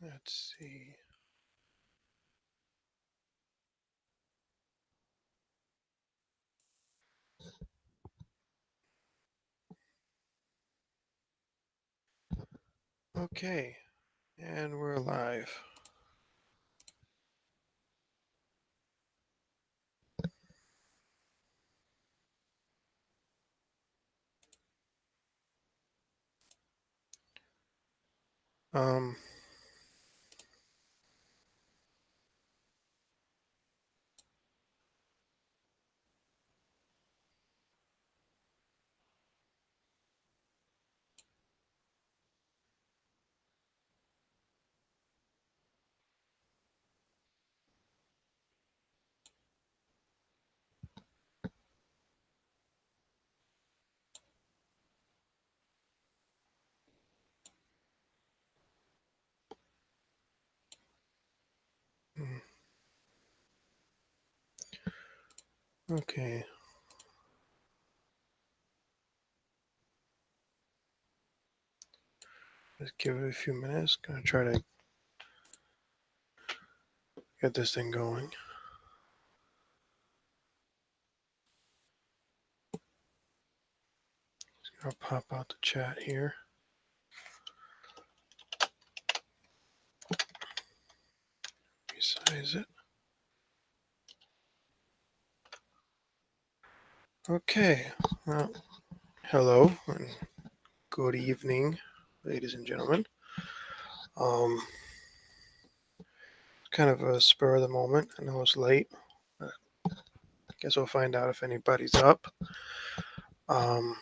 Let's see. Okay, and we're live. Um, hmm, okay. Let's give it a few minutes. Gonna try to get this thing going. I'll pop out the chat here. Resize it. Okay. Well, hello and good evening, ladies and gentlemen. Um, kind of a spur of the moment. I know it's late. But I guess we'll find out if anybody's up. Um,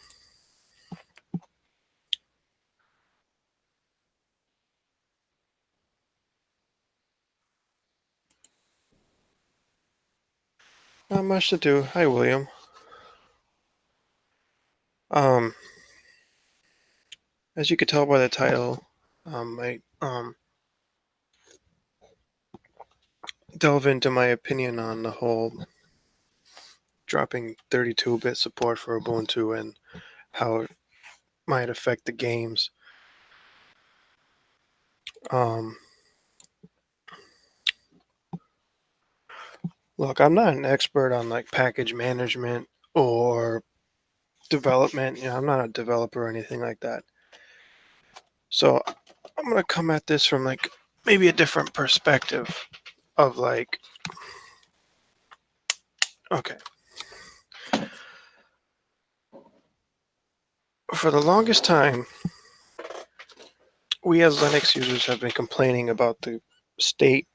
Not much to do. Hi, William. Um, as you could tell by the title, I delve into my opinion on the whole dropping 32-bit support for Ubuntu and how it might affect the games. Um, Look, I'm not an expert on like package management or development. I'm not a developer or anything like that. So I'm gonna come at this from like maybe a different perspective of like, okay, for the longest time, we as Linux users have been complaining about the state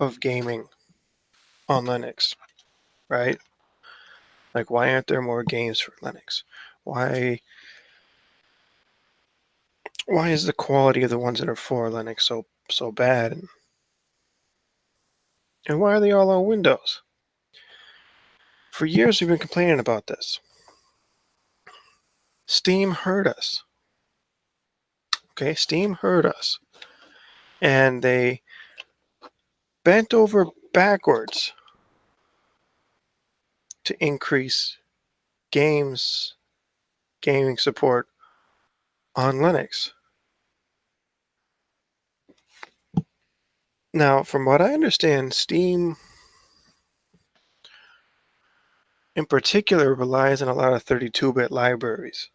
of gaming on Linux, right? Like, why aren't there more games for Linux? Why why is the quality of the ones that are for Linux so bad? And why are they all on Windows? For years we've been complaining about this. Steam heard us. Okay, Steam heard us. And they bent over backwards to increase games gaming support on Linux. Now, from what I understand, Steam in particular relies on a lot of 32-bit libraries.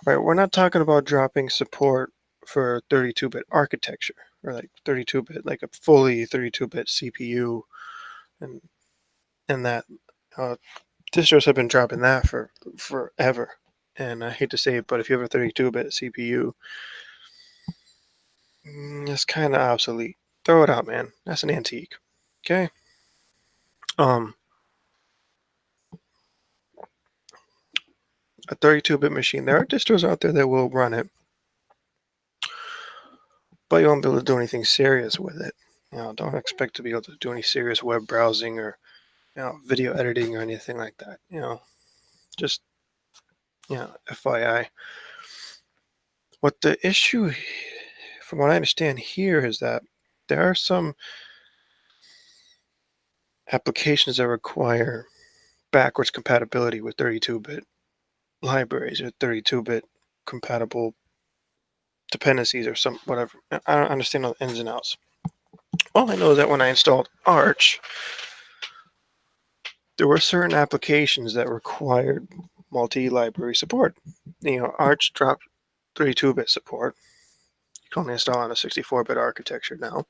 Right, we're not talking about dropping support for 32-bit architecture or like 32-bit, like a fully 32-bit CPU and that. Uh, Distros have been dropping that for forever. And I hate to say it, but if you have a 32-bit CPU, it's kind of obsolete. Throw it out, man. That's an antique. Okay. Um, a 32-bit machine. There are distros out there that will run it, but you won't be able to do anything serious with it. Don't expect to be able to do any serious web browsing or video editing or anything like that. Just FYI. What the issue, from what I understand here, is that there are some applications that require backwards compatibility with 32-bit libraries or 32-bit compatible dependencies or some whatever. I don't understand all the ins and outs. All I know is that when I installed Arch, there were certain applications that required multi-library support. Arch dropped 32-bit support. You can only install on a 64-bit architecture now.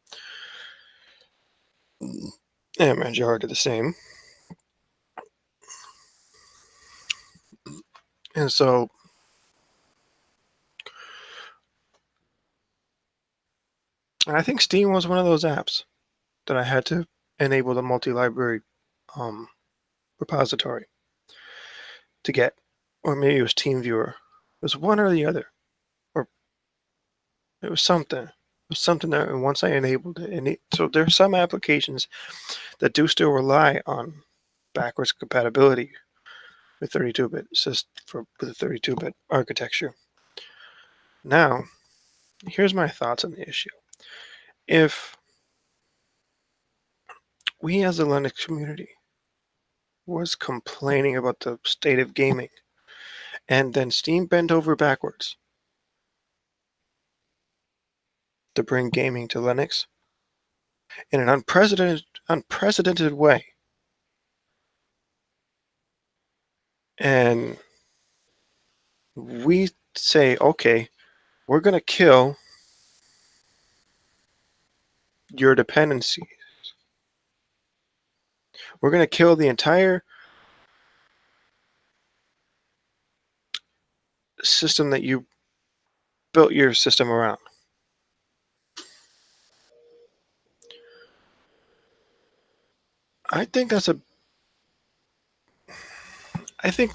And Manjaro did the same. And so I think Steam was one of those apps that I had to enable the multi-library um, repository to get, or maybe it was TeamViewer. It was one or the other, or it was something. It was something that and once I enabled it, so there are some applications that do still rely on backwards compatibility with 32-bit with a 32-bit architecture. Now, here's my thoughts on the issue. If we as a Linux community was complaining about the state of gaming, and then Steam bent over backwards to bring gaming to Linux in an unprecedented way, and we say, okay, we're going to kill your dependency. We're going to kill the entire system that you built your system around. I think that's a. I think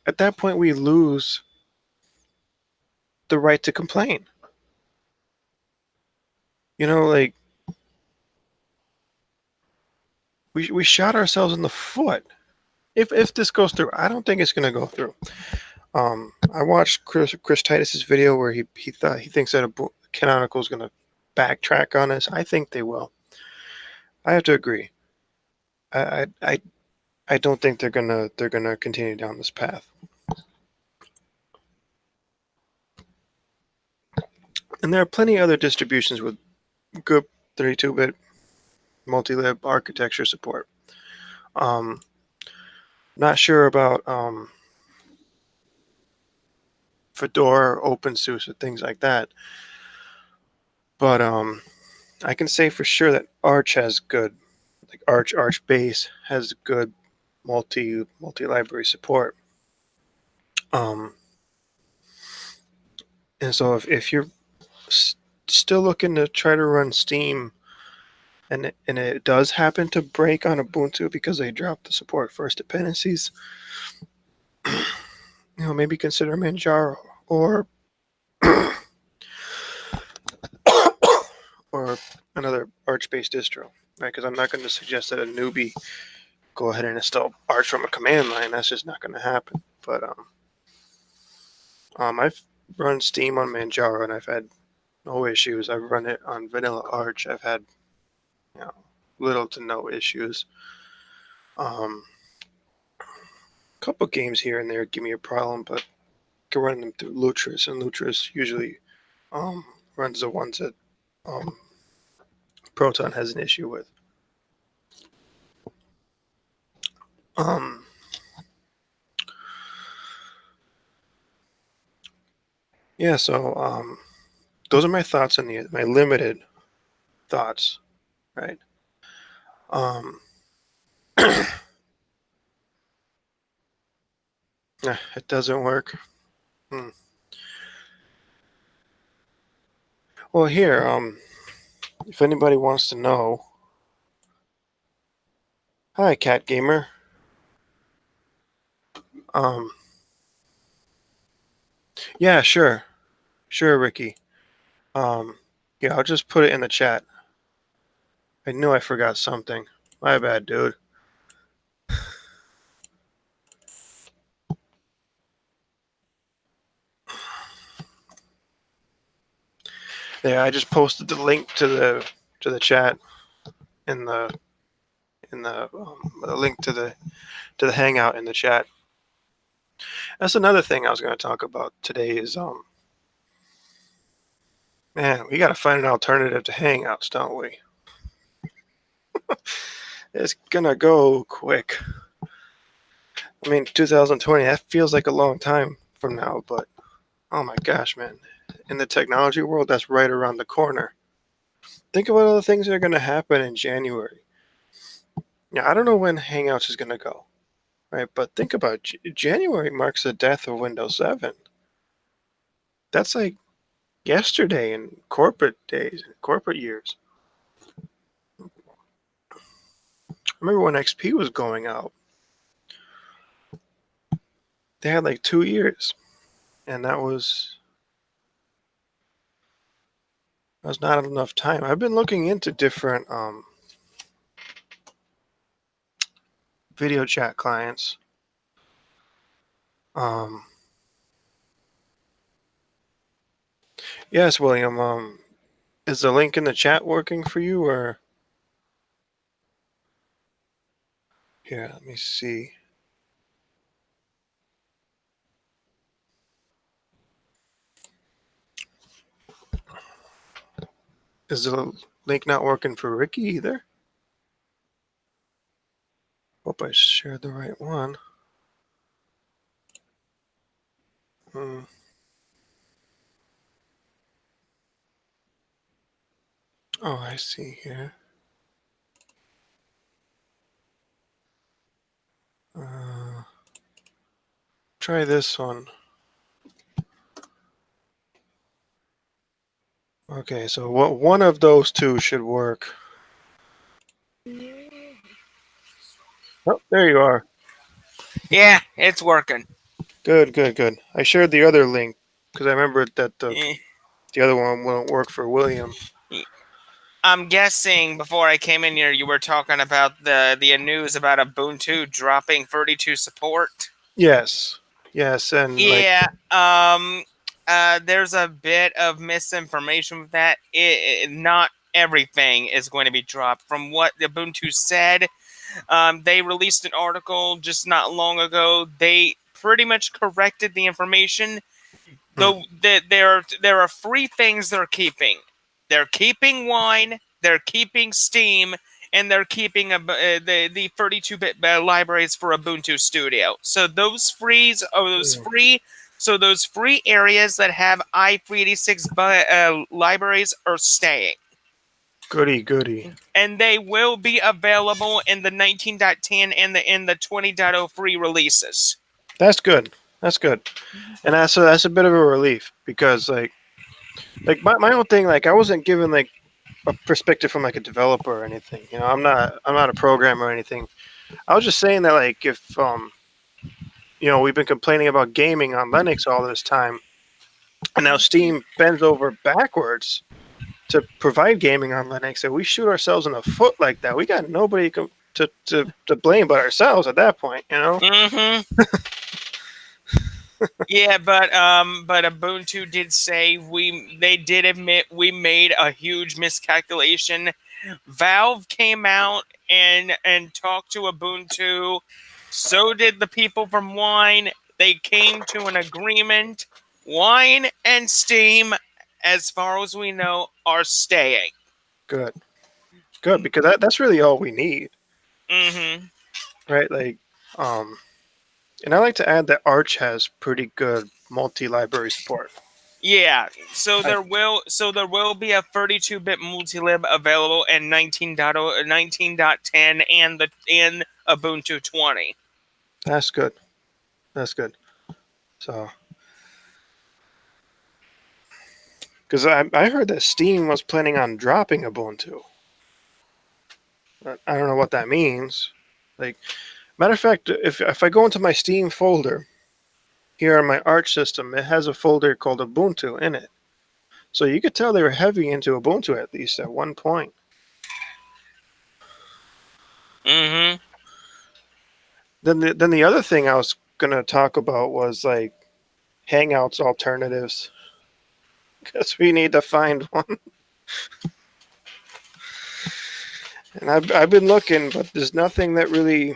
at that point, we lose the right to complain. Like we shot ourselves in the foot. If this goes through, I don't think it's going to go through. I watched Chris Titus's video where he thinks that Canonical is going to backtrack on this. I think they will. I have to agree. I don't think they're gonna continue down this path. And there are plenty of other distributions with good 32-bit multi-lib architecture support. Not sure about Fedora, OpenSUSE, or things like that. But I can say for sure that Arch has good, like Arch Base has good multi-library support. And so if you're still looking to try to run Steam, and it does happen to break on Ubuntu because they dropped the support for its dependencies, maybe consider Manjaro or or another Arch-based distro, right? Because I'm not going to suggest that a newbie go ahead and install Arch from a command line. That's just not going to happen. But I've run Steam on Manjaro and I've had no issues. I've run it on vanilla Arch. I've had little to no issues. A couple games here and there give me a problem, but I can run them through Lutris, and Lutris usually runs the ones that Proton has an issue with. Yeah, so those are my thoughts on my limited thoughts, right? It doesn't work. Well, here, if anybody wants to know, hi, Cat Gamer. Yeah, sure, Ricky. Yeah, I'll just put it in the chat. I knew I forgot something. My bad, dude. Yeah, I just posted the link to the chat in the link to the Hangout in the chat. That's another thing I was going to talk about today is Man, we got to find an alternative to Hangouts, don't we? It's gonna go quick. I mean, 2020, that feels like a long time from now, but oh my gosh, man. In the technology world, that's right around the corner. Think about all the things that are gonna happen in January. Yeah, I don't know when Hangouts is gonna go, right? But think about January marks the death of Windows 7. That's like yesterday in corporate days, corporate years. I remember when XP was going out, they had like 2 years, and that was not enough time. I've been looking into different video chat clients. Um, yes, William. Is the link in the chat working for you, or here? Let me see. Is the link not working for Ricky either? Hope I shared the right one. Hmm. Oh, I see here. Uh, Try this one. Okay, so one of those two should work. Oh, there you are. Yeah, it's working. Good, good, good. I shared the other link because I remember that Eh, the other one won't work for William. I'm guessing before I came in here, you were talking about the news about Ubuntu dropping 32 support. Yes, yes, and like, Yeah, there's a bit of misinformation with that. Not everything is going to be dropped. From what Ubuntu said, they released an article just not long ago. They pretty much corrected the information. hmm, Though there are three things they're keeping. They're keeping wine. They're keeping Steam. And they're keeping the 32-bit libraries for Ubuntu Studio. So those hmm, free. So those free areas that have i386 libraries are staying, goody, goody. and they will be available in the 19.10 and the 20.0 free releases. That's good. That's good, and that's a bit of a relief because like my own thing, like I wasn't given like a perspective from like a developer or anything. You know, I'm not a programmer or anything. I was just saying that like if we've been complaining about gaming on Linux all this time, and now Steam bends over backwards to provide gaming on Linux, and we shoot ourselves in the foot like that. We got nobody to blame but ourselves at that point. You know. Mm-hmm. Yeah, but Ubuntu did say they did admit we made a huge miscalculation. Valve came out and talked to Ubuntu. So did the people from Wine. They came to an agreement. Wine and Steam, as far as we know, are staying. Good, good, because that's really all we need, Mm-hmm. right? Like, um, and I like to add that Arch has pretty good multi-library support. Yeah, I, so there will be a 32-bit multilib available in 19.10 and the in Ubuntu 20. that's good. That's good. So, because I heard that Steam was planning on dropping Ubuntu. I don't know what that means. Like, matter of fact, if I go into my Steam folder here on my Arch system, it has a folder called Ubuntu in it. So you could tell they were heavy into Ubuntu at least at one point. Mm-hmm. Then the other thing I was gonna talk about was like Hangouts alternatives because we need to find one. And I've been looking, but there's nothing that really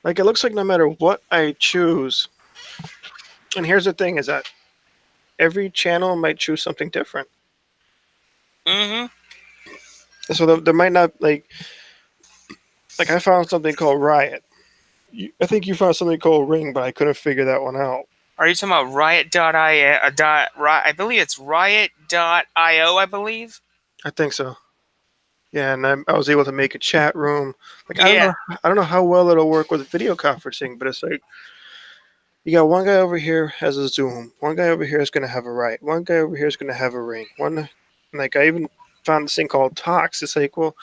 like. It looks like no matter what I choose, and here's the thing: is that every channel might choose something different. Mm-hmm. So there might not like I found something called Riot. I think you found something called Ring, but I couldn't figure that one out. Are you talking about I believe it's riot.io, I believe. I think so. Yeah, and I was able to make a chat room. Like Yeah. I don't know how well it'll work with video conferencing, but it's like you got one guy over here has a Zoom, one guy over here is gonna have a Riot, one guy over here is gonna have a Ring. One like I even found this thing called Talks. It's like, well,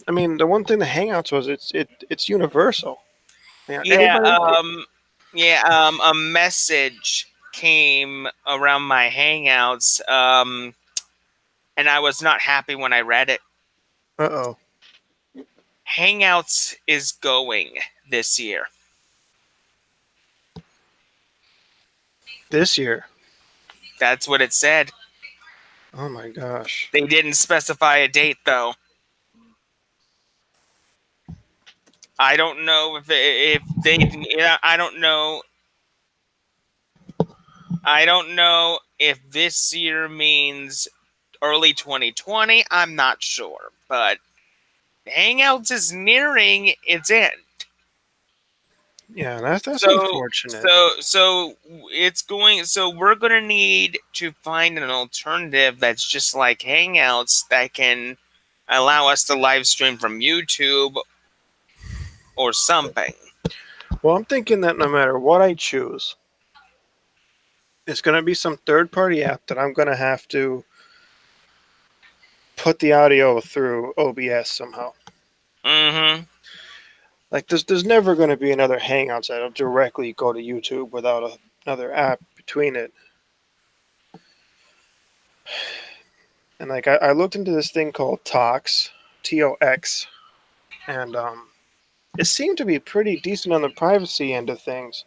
I mean, the one thing the Hangouts was it's universal. Yeah, Yeah, anybody. a message came around my Hangouts, and I was not happy when I read it. Uh oh, Hangouts is going this year. this year. That's what it said. Oh my gosh. They didn't specify a date though. I don't know if they. Yeah, I don't know. I don't know if this year means early 2020. I'm not sure, but Hangouts is nearing its end. Yeah, that's So unfortunate. so it's going. So we're gonna need to find an alternative that's just like Hangouts that can allow us to live stream from YouTube or something. Well, I'm thinking that no matter what I choose, it's gonna be some third party app that I'm gonna have to put the audio through OBS somehow. Mm-hmm. Like there's never gonna be another Hangouts that'll directly go to YouTube without another app between it. And like I looked into this thing called Tox, TOX, and it seemed to be pretty decent on the privacy end of things.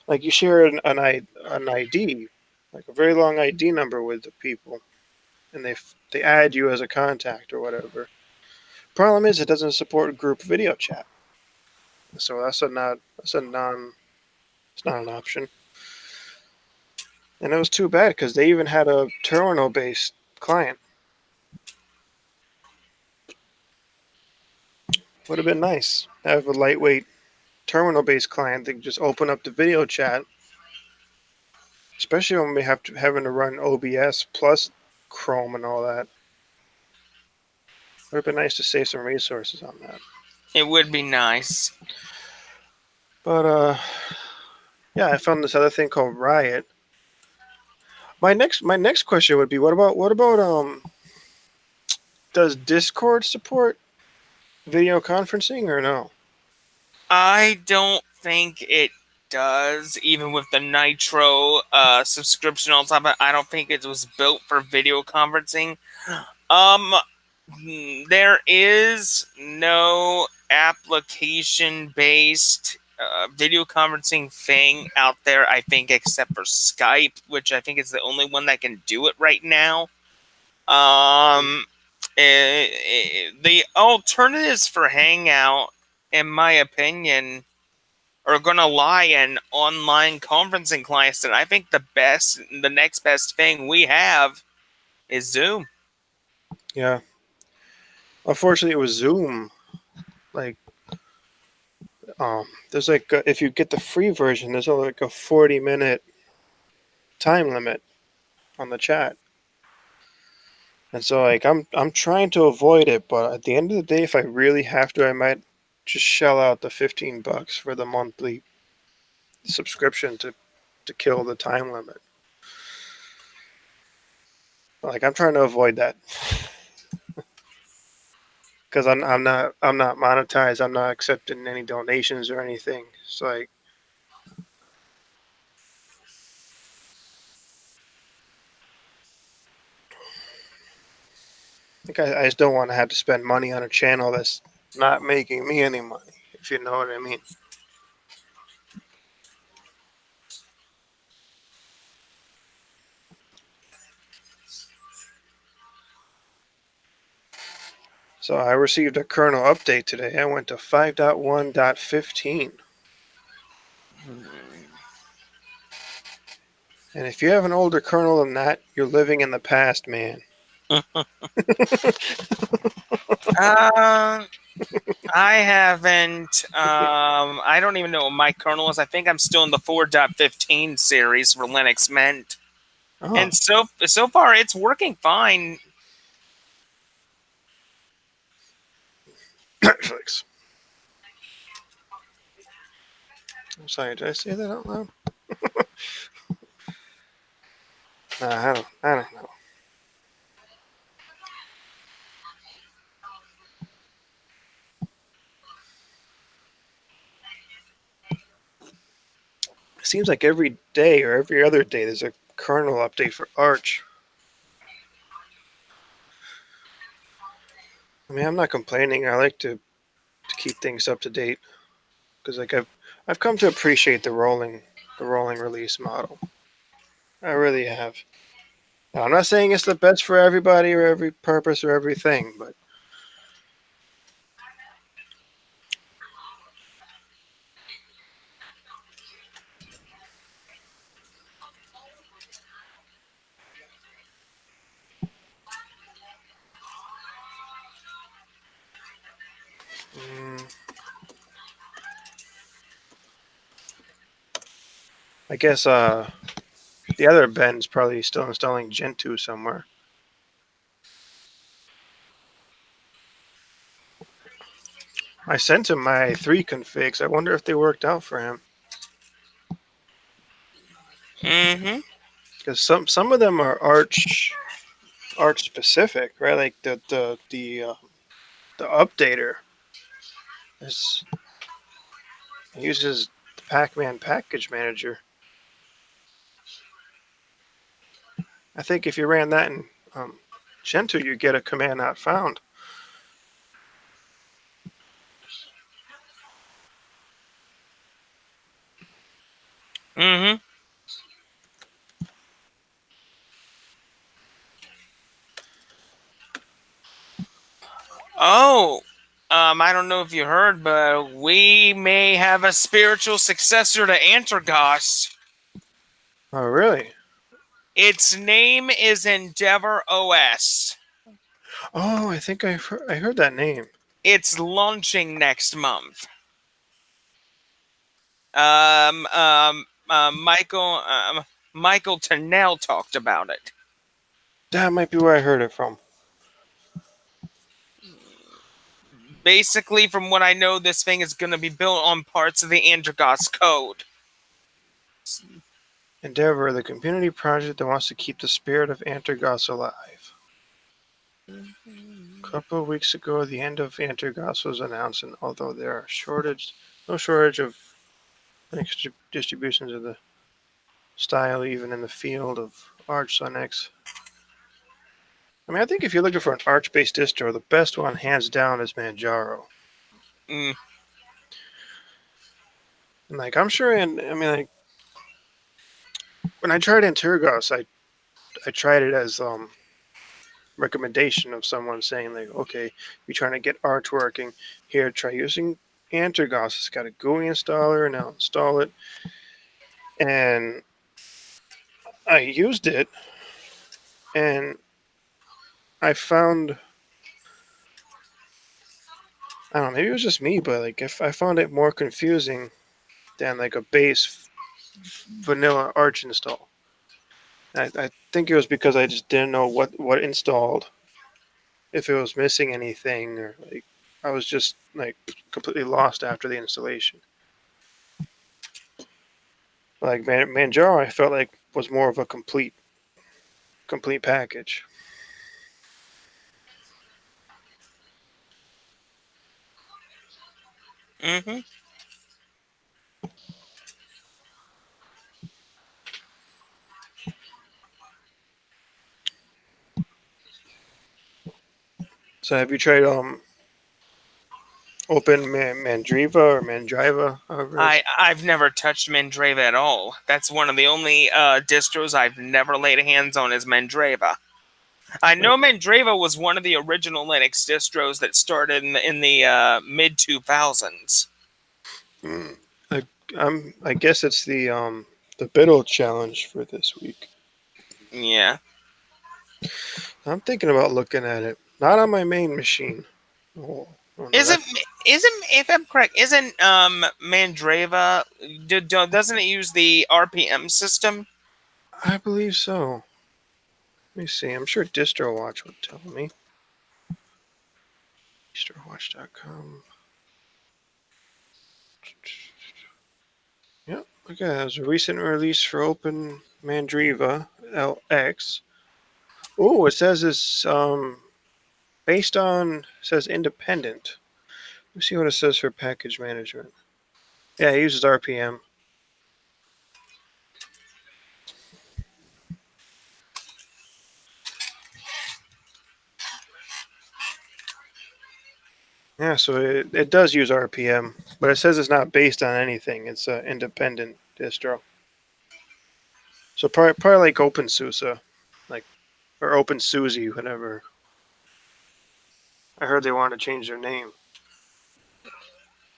Like you share an ID, like a very long ID number with the people, and they add you as a contact or whatever. Problem is, it doesn't support group video chat, so that's a non it's not an option. And it was too bad because they even had a terminal based client. Would have been nice have a lightweight terminal based client that can just open up the video chat, especially when we have to having to run OBS plus Chrome and all that. Would have been nice to save some resources on that. It would be nice. But yeah, I found this other thing called Riot. My next question would be what about does Discord support video conferencing or no? I don't think it does, even with the Nitro subscription on top of it. I don't think it was built for video conferencing. Um, there is no application based video conferencing thing out there, I think, except for Skype, which I think is the only one that can do it right now. Um, the alternatives for Hangout, in my opinion, are going to lie in online conferencing clients. And I think the next best thing we have is Zoom. Yeah, unfortunately, it was Zoom. Like, there's like if you get the free version, there's only like a 40-minute time limit on the chat, and so like I'm trying to avoid it. But at the end of the day, if I really have to, I might just shell out the $15 for the monthly subscription to kill the time limit. Like I'm trying to avoid that because I'm not monetized. I'm not accepting any donations or anything. So like I just don't want to have to spend money on a channel that's not making me any money. If you know what I mean. So I received a kernel update today. I went to 5.1.15. And if you have an older kernel than that, you're living in the past, man. Uh, I haven't. I don't even know what my kernel is. I think I'm still in the 4.15 series for Linux Mint, Oh, and so far it's working fine. Netflix. I'm sorry, did I say that out loud? Nah, I don't know. It seems like every day or every other day there's a kernel update for Arch. I mean, I'm not complaining. I like to keep things up to date because like I've come to appreciate the rolling release model. I really have. Now, I'm not saying it's the best for everybody or every purpose or everything, but mm, I guess the other Ben's probably still installing Gentoo somewhere. I sent him my 3 configs. I wonder if they worked out for him Hmm. because some of them are Arch specific, right? Like the updater is uses the Pacman package manager. I think if you ran that in Gentoo, you get a command not found. Hmm. Oh, I don't know if you heard, but we may have a spiritual successor to Antergos. Oh, really? Its name is Endeavor OS. Oh, I think I heard that name. It's launching next month. Um, um, Michael Tennell talked about it. That might be where I heard it from. Basically, from what I know, this thing is going to be built on parts of the Antergos code. Endeavor, the community project that wants to keep the spirit of Antergos alive. A couple of weeks ago, the end of Antergos was announced, and although there are no shortage of distributions of the style, even in the field of Arch Linux. I mean, I think if you're looking for an Arch-based distro, the best one, hands down, is Manjaro. Mm, And like, I'm sure, and I mean, like, when I tried Antergos, I tried it as recommendation of someone saying like, okay, you're trying to get Arch working, here try using Antergos. It's got a GUI installer, now install it. And I used it, and I found, I don't know, maybe it was just me, but like if I found it more confusing than like a base vanilla Arch install. I think it was because I just didn't know what installed, if it was missing anything, or like I was just like completely lost after the installation. Like Manjaro, I felt like was more of a complete package. hmm. So have you tried Open Mandriva or Mandriva, however it is? I've never touched Mandriva at all. That's one of the only distros I've never laid hands on is Mandriva. I Like, know Mandriva was one of the original Linux distros that started in the mid 2000s. mm, like I guess it's the The Biddle challenge for this week. Yeah. I'm thinking about looking at it. Not on my main machine. Oh, oh no, Isn't that's. isn't if I'm correct? Isn't Mandreva? Doesn't it use the RPM system? I believe so. Let me see. I'm sure DistroWatch would tell me. DistroWatch.com. Yep. Okay, there's a recent release for Open Mandriva LX. Oh, it says it's based on, it says independent. Let's see what it says for package management. Yeah, it uses RPM. Yeah, so it does use RPM, but it says it's not based on anything. It's an independent distro. So probably like OpenSUSE, like or OpenSUSE, whatever. I heard they wanted to change their name.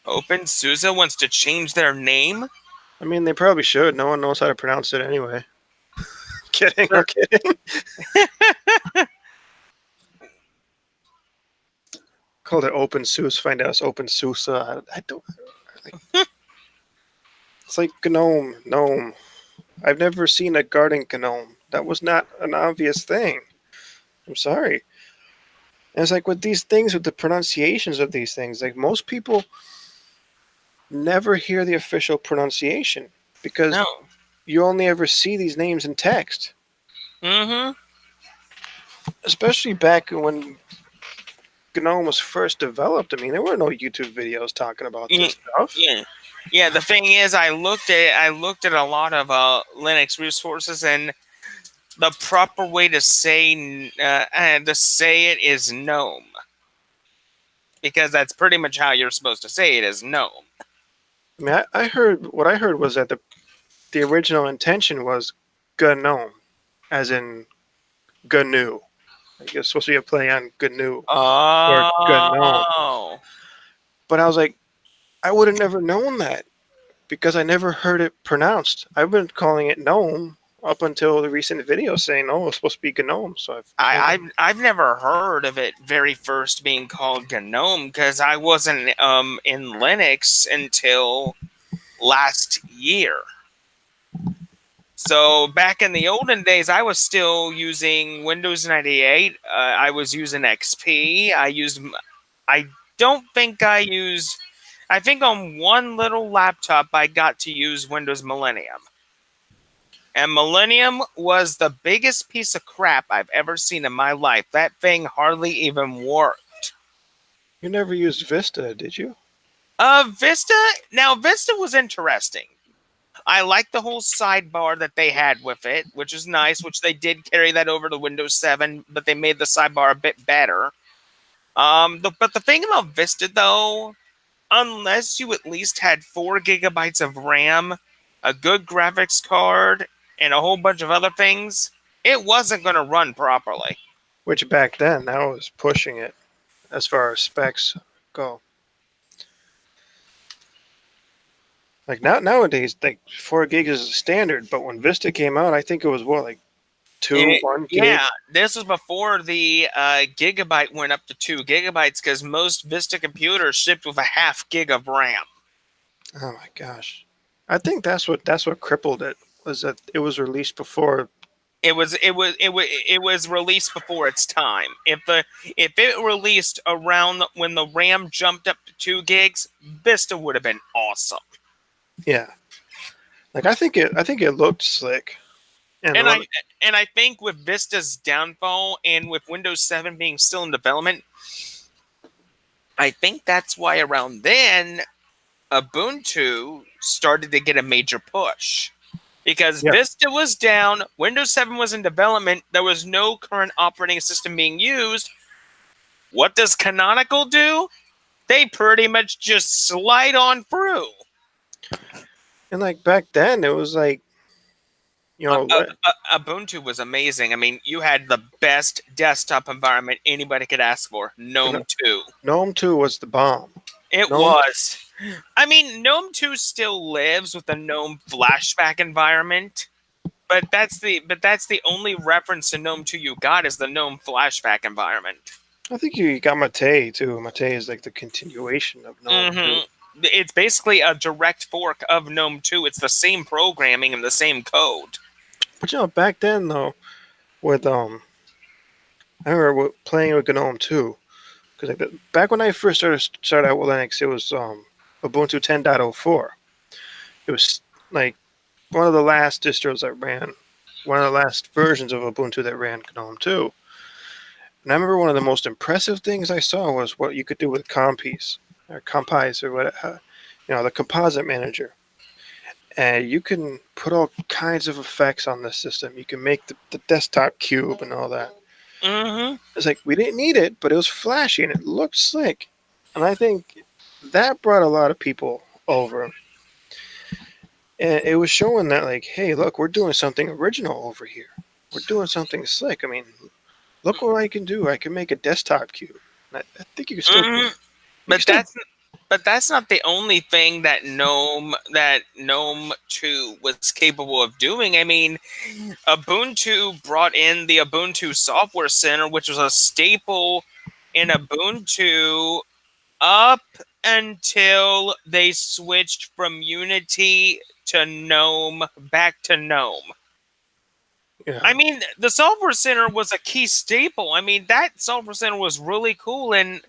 OpenSUSE wants to change their name. I mean, they probably should. No one knows how to pronounce it anyway. Kidding, I'm Sure. kidding. Called it OpenSUSE. Find out it's OpenSUSE. I don't. Like, it's like gnome. I've never seen a garden gnome. That was not an obvious thing. I'm sorry. And it's like with these things, with the pronunciations of these things, like most people never hear the official pronunciation because No. you only ever see these names in text. Mm-hmm. Especially back when GNOME was first developed. I mean, there were no YouTube videos talking about Yeah. this stuff. Yeah. Yeah. The thing is, I looked at a lot of Linux resources, and the proper way to say it is gnome, because that's pretty much how you're supposed to say it is gnome. I mean, I heard what I heard was that the original intention was GNOME, as in GNU. Like it's supposed to be a play on GNU or GNOME. Oh. But I was like, I would have never known that because I never heard it pronounced. I've been calling it gnome up until the recent video saying, "Oh, it's supposed to be gnome." So I've kind of I've never heard of it very first being called GNOME, because I wasn't in Linux until last year. So back in the olden days, I was still using Windows 98. I was using XP. I don't think I used. I think on one little laptop I got to use Windows Millennium. And Millennium was the biggest piece of crap I've ever seen in my life. That thing hardly even worked. you never used Vista, did you? Vista. Now Vista was interesting. I like the whole sidebar that they had with it, which is nice. Which they did carry that over to Windows 7, but they made the sidebar a bit better. But the thing about Vista, though, unless you at least had 4 gigabytes of RAM, a good graphics card, and a whole bunch of other things, it wasn't going to run properly. Which back then that was pushing it as far as specs go. Like nowadays, like 4 gigs is standard, but when Vista came out, I think it was what like two, It, 1 gig. yeah, this was before the gigabyte went up to 2 gigabytes, because most Vista computers shipped with a half gig of RAM. Oh my gosh, I think that's what crippled it was that it was released before. It was released before its time. If it released around when the RAM jumped up to 2 gigs, Vista would have been awesome. Yeah, like I think it looked slick, and And when I think with Vista's downfall and with Windows 7 being still in development, I think that's why around then Ubuntu started to get a major push. Because yeah, Vista was down, Windows 7 was in development, there was no current operating system being used. What does Canonical do? They pretty much just slide on through. and like back then it was like Ubuntu was amazing. I mean, you had the best desktop environment anybody could ask for. you know, GNOME 2. GNOME 2 was the bomb. It GNOME was. I mean, GNOME 2 still lives with the GNOME flashback environment, but that's the only reference to GNOME 2 you got is the GNOME flashback environment. I think you got Mate too. Mate is like the continuation of GNOME too. hmm It's basically a direct fork of GNOME 2. It's the same programming and the same code. But back then though, with I remember playing with GNOME too, because like back when I first started out with Linux, it was Ubuntu 10.04. It was like one of the last distros that ran, one of the last versions of Ubuntu that ran GNOME too. And I remember one of the most impressive things I saw was what you could do with Compis or Compise or what, the composite manager. And you can put all kinds of effects on this system. You can make the desktop cube and all that. hmm It's like we didn't need it, but it was flashy and it looked slick. And I think that brought a lot of people over. And it was showing that, like, hey, look, we're doing something original over here. We're doing something slick. I mean, look what I can do. I can make a desktop cube. I think you can still do hmm it. You can But still. that's not the only thing that GNOME 2 was capable of doing. I mean, Ubuntu brought in the Ubuntu Software Center, which was a staple in Ubuntu up until they switched from Unity to GNOME back to GNOME. Yeah. I mean, the Software Center was a key staple. I mean, that Software Center was really cool. And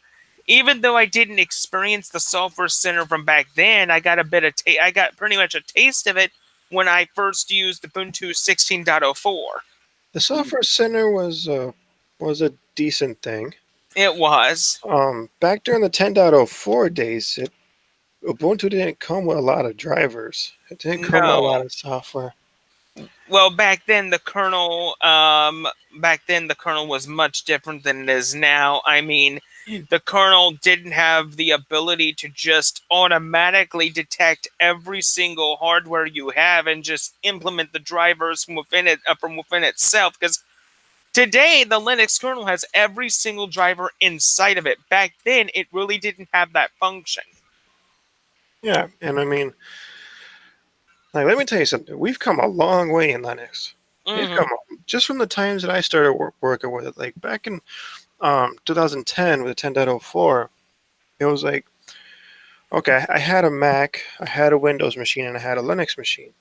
even though I didn't experience the Software Center from back then, I got pretty much a taste of it when I first used Ubuntu 16.04. The Software Center was a decent thing. It was. Back during the 10.04 days, Ubuntu didn't come with a lot of drivers. It didn't come with a No. lot of software. Well, back then the kernel was much different than it is now. I mean, the kernel didn't have the ability to just automatically detect every single hardware you have and just implement the drivers from within itself. Because today the Linux kernel has every single driver inside of it. Back then, it really didn't have that function. Yeah, and I mean, like, let me tell you something. We've come a long way in Linux. We've hmm come just from the times that I started working with it. Like back in 2010 with the 10.04, it was like, okay, I had a Mac, I had a Windows machine, and I had a Linux machine.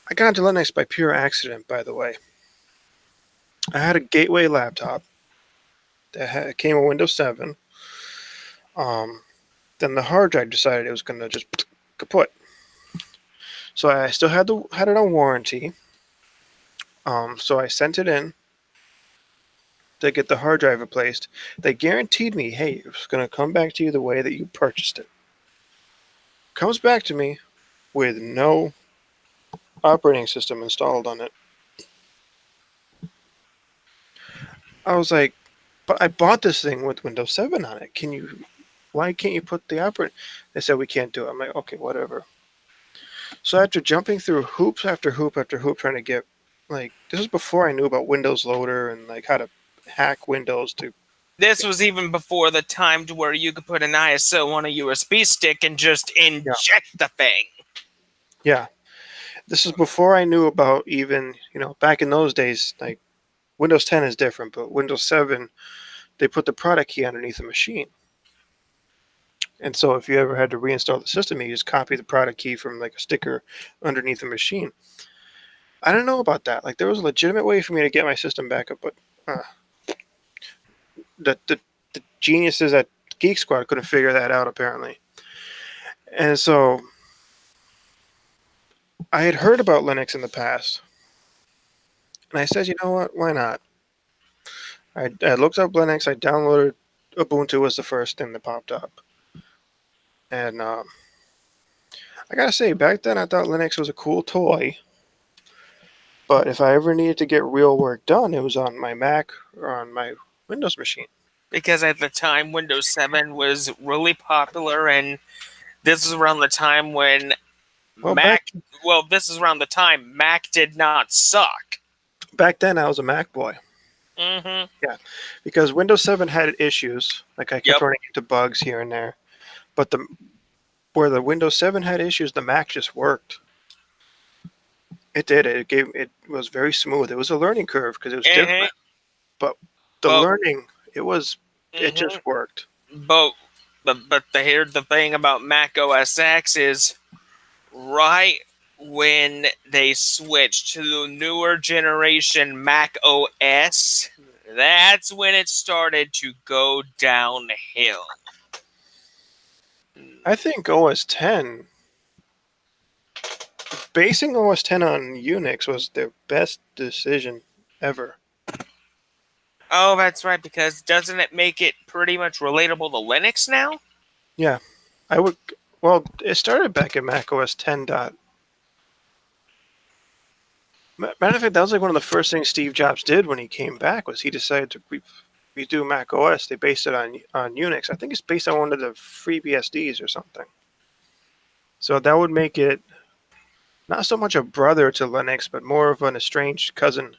I got into Linux by pure accident, by the way. I had a Gateway laptop that came with Windows 7. Um, then the hard drive decided it was going to just kaput. So I still had it on warranty. So I sent it in to get the hard drive replaced. They guaranteed me, hey, it's going to come back to you the way that you purchased it. Comes back to me with no operating system installed on it. I was like, but I bought this thing with Windows 7 on it. Why can't you put the operating? They said we can't do it. I'm like, okay, whatever. So after jumping through hoops after hoop after hoop trying to get, like, this was before I knew about Windows Loader and like how to hack Windows to. This was even before the time to where you could put an ISO on a USB stick and just Yeah, inject the thing. yeah. This is before I knew about even, back in those days, like Windows 10 is different, but Windows 7, they put the product key underneath the machine. And so if you ever had to reinstall the system, you just copy the product key from like a sticker underneath the machine. I don't know about that. Like there was a legitimate way for me to get my system back up, but uh, the geniuses at Geek Squad couldn't figure that out apparently. And so I had heard about Linux in the past, and I said, you know what? Why not? I looked up Linux. I downloaded Ubuntu was the first thing that popped up, and I gotta say, back then I thought Linux was a cool toy. But if I ever needed to get real work done, it was on my Mac or on my Windows machine. Because at the time, Windows 7 was really popular, and this is around the time when Well, This is around the time Mac did not suck. back then I was a Mac boy. hmm Yeah, because Windows 7 had issues. Like I kept Yep. running into bugs here and there. But where the Windows 7 had issues, the Mac just worked. It did. It was very smooth. It was a learning curve because it was hmm different, but the But learning it hmm just worked. but here's the thing about Mac OS X is right when they switched to the newer generation Mac OS, that's when it started to go downhill. I think OS 10, basing OS 10 on Unix was their best decision ever. Oh, that's right, because doesn't it make it pretty much relatable to Linux now? Yeah, I would. Well, it started back in Mac OS 10. Matter of fact, that was like one of the first things Steve Jobs did when he came back was he decided to redo Mac OS. They based it on Unix. I think it's based on one of the free BSDs or something. So that would make it not so much a brother to Linux, but more of an estranged cousin.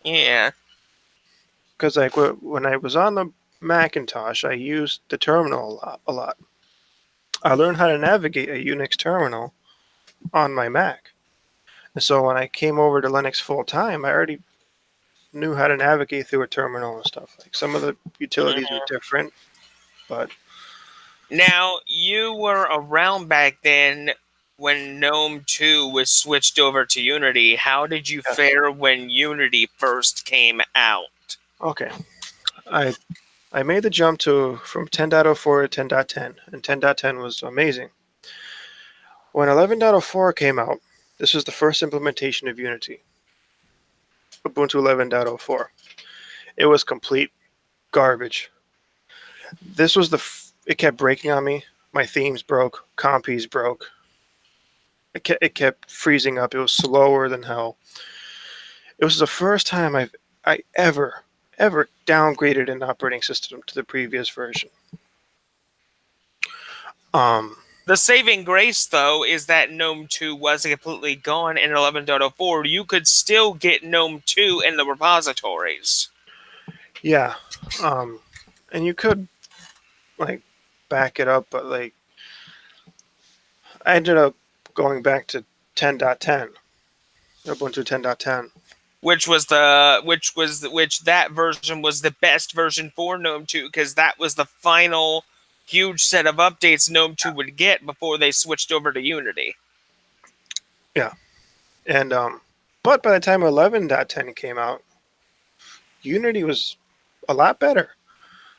Yeah. Because like when I was on the Macintosh, I used the terminal a lot. A lot. I learned how to navigate a Unix terminal on my Mac. And so when I came over to Linux full time, I already knew how to navigate through a terminal and stuff. Like some of the utilities were different, but Now, you were around back then when GNOME 2 was switched over to Unity. How did you yeah. fare when Unity first came out? Okay. I I made the jump to from 10.04 to 10.10, and 10.10 was amazing. When 11.04 came out, this was the first implementation of Unity, Ubuntu 11.04. It was complete garbage. This was it kept breaking on me. My themes broke, compies broke. It kept freezing up. It was slower than hell. It was the first time I ever downgraded an operating system to the previous version. Um, The saving grace, though, is that GNOME 2 wasn't completely gone in 11.04. You could still get GNOME 2 in the repositories. yeah, um, and you could like back it up, but like I ended up going back to 10.10, Ubuntu 10.10. Which that version was the best version for GNOME 2 because that was the final huge set of updates GNOME 2 would get before they switched over to Unity. Yeah, and but by the time 11.10 came out, Unity was a lot better.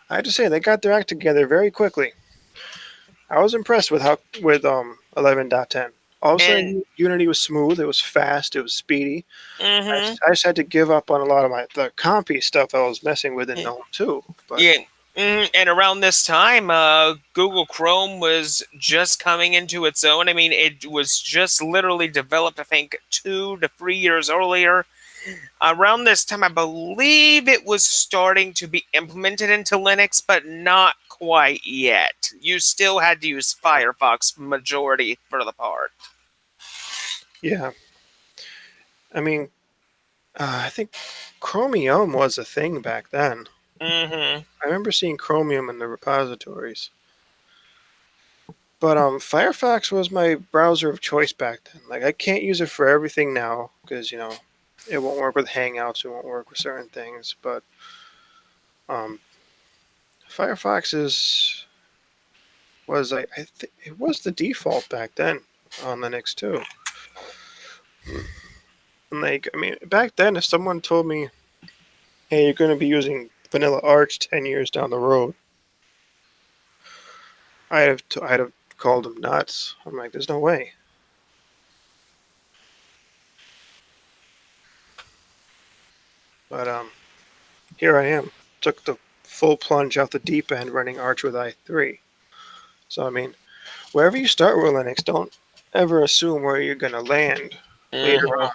I have to say they got their act together very quickly. I was impressed with how with 11.10. All of a And sudden, Unity was smooth. It was fast. It was speedy. mhm. I just had to give up on a lot of the compy stuff I was messing with in GNOME too. But Yeah. And around this time, Google Chrome was just coming into its own. I mean, it was just literally developed, I think, 2 to 3 years earlier. Around this time, I believe it was starting to be implemented into Linux, but not quite yet. You still had to use Firefox majority for the part. yeah, I mean, I think Chromium was a thing back then. hmm I remember seeing Chromium in the repositories. But Firefox was my browser of choice back then. Like I can't use it for everything now because it won't work with Hangouts. It won't work with certain things. But um, Firefox I think it was the default back then on Linux too. And like I mean back then, if someone told me, "Hey, you're going to be using Vanilla Arch 10 years down the road," I'd have called them nuts. I'm like, "There's no way." But here I am. Took the full plunge out the deep end running Arch with i3. So, I mean, wherever you start with Linux, don't ever assume where you're going to land later hmm on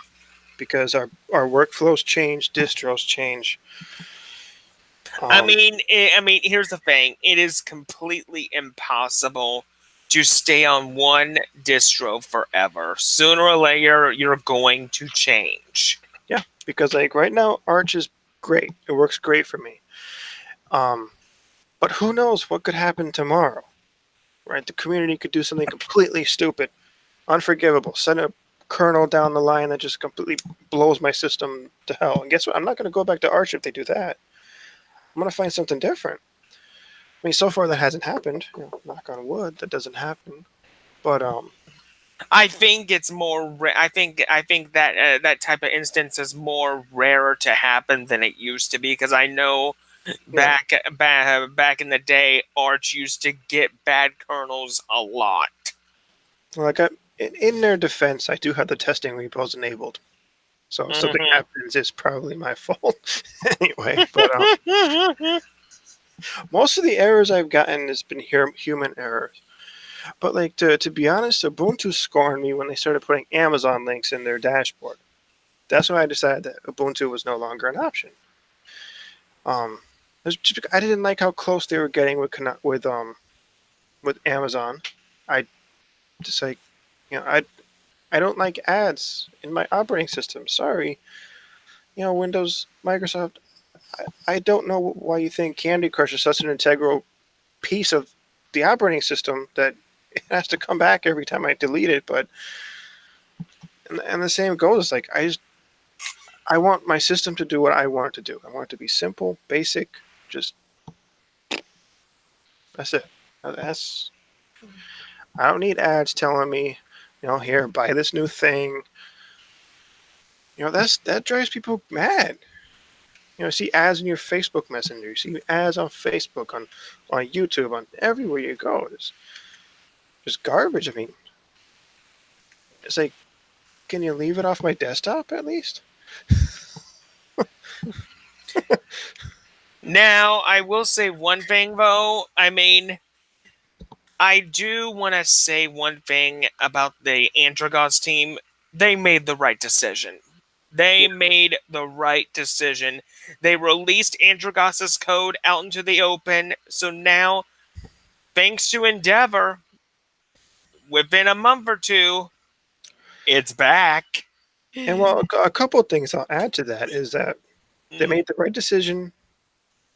because our workflows change, distros change. Um, I mean, here's the thing: it is completely impossible to stay on one distro forever. Sooner or later, you're going to change. yeah, because like right now, Arch is great. It works great for me. Um, but who knows what could happen tomorrow? right? The community could do something completely stupid, unforgivable, send a kernel down the line that just completely blows my system to hell. And guess what? I'm not going to go back to Arch if they do that. I'm going to find something different. I mean, so far that hasn't happened. Knock on wood, that doesn't happen. But I think it's more. I think that that type of instance is more rarer to happen than it used to be because I know yeah, back in the day, Arch used to get bad kernels a lot. like in their defense, I do have the testing repos enabled. So if something Hmm. happens, it's probably my fault anyway. But most of the errors I've gotten has been human errors. But like to be honest, Ubuntu scorned me when they started putting Amazon links in their dashboard. That's when I decided that Ubuntu was no longer an option. Um, I didn't like how close they were getting with Amazon. I just like I don't like ads in my operating system. Sorry, Windows, Microsoft. I don't know why you think Candy Crush is such an integral piece of the operating system that it has to come back every time I delete it. But and the same goes. Like I want my system to do what I want it to do. I want it to be simple, basic. Just that's it. That's I don't need ads telling me, here buy this new thing. That drives people mad. See ads in your Facebook Messenger. You see ads on Facebook, on YouTube, on everywhere you go. It's just garbage. I mean, it's like, can you leave it off my desktop at least? Now, I will say one thing though. I mean, I do want to say one thing about the Andragos team. They made the right decision. They Yeah. made the right decision. They released Andragos's code out into the open. So now, thanks to Endeavor, within a month or two, it's back. And well, a couple of things I'll add to that is that they Mm-hmm. made the right decision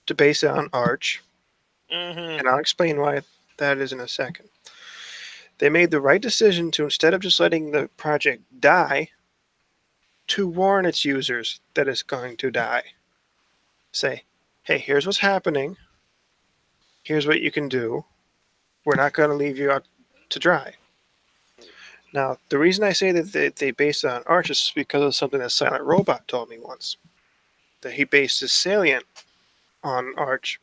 to base it on Arch, and I'll explain why that is in a second. They made the right decision to, instead of just letting the project die, to warn its users that it's going to die. Say, hey, here's what's happening. Here's what you can do. We're not going to leave you out to dry. Now, the reason I say that they based it on Arch is because of something that Silent Robot told me once. That he based his Salient on Arch.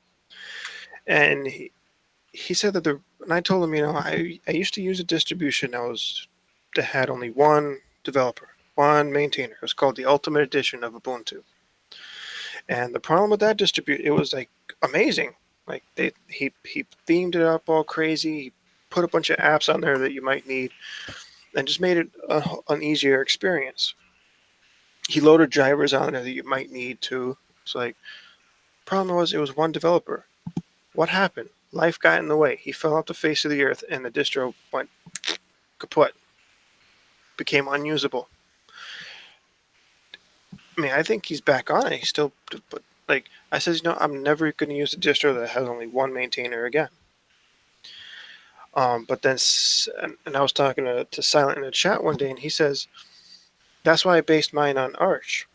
And he said that and I told him, I used to use a distribution that had only one developer, one maintainer. It was called the Ultimate Edition of Ubuntu. And the problem with that distribution, it was like amazing. Like he themed it up all crazy. He put a bunch of apps on there that you might need, and just made it an easier experience. He loaded drivers on there that you might need too. So like, problem was it was one developer. What happened? Life got in the way. He fell off the face of the earth, and the distro went kaput, became unusable. I mean, I think he's back on it. He's still, but like I says, I'm never going to use a distro that has only one maintainer again. But then, and I was talking to Silent in the chat one day, and he says that's why I based mine on Arch.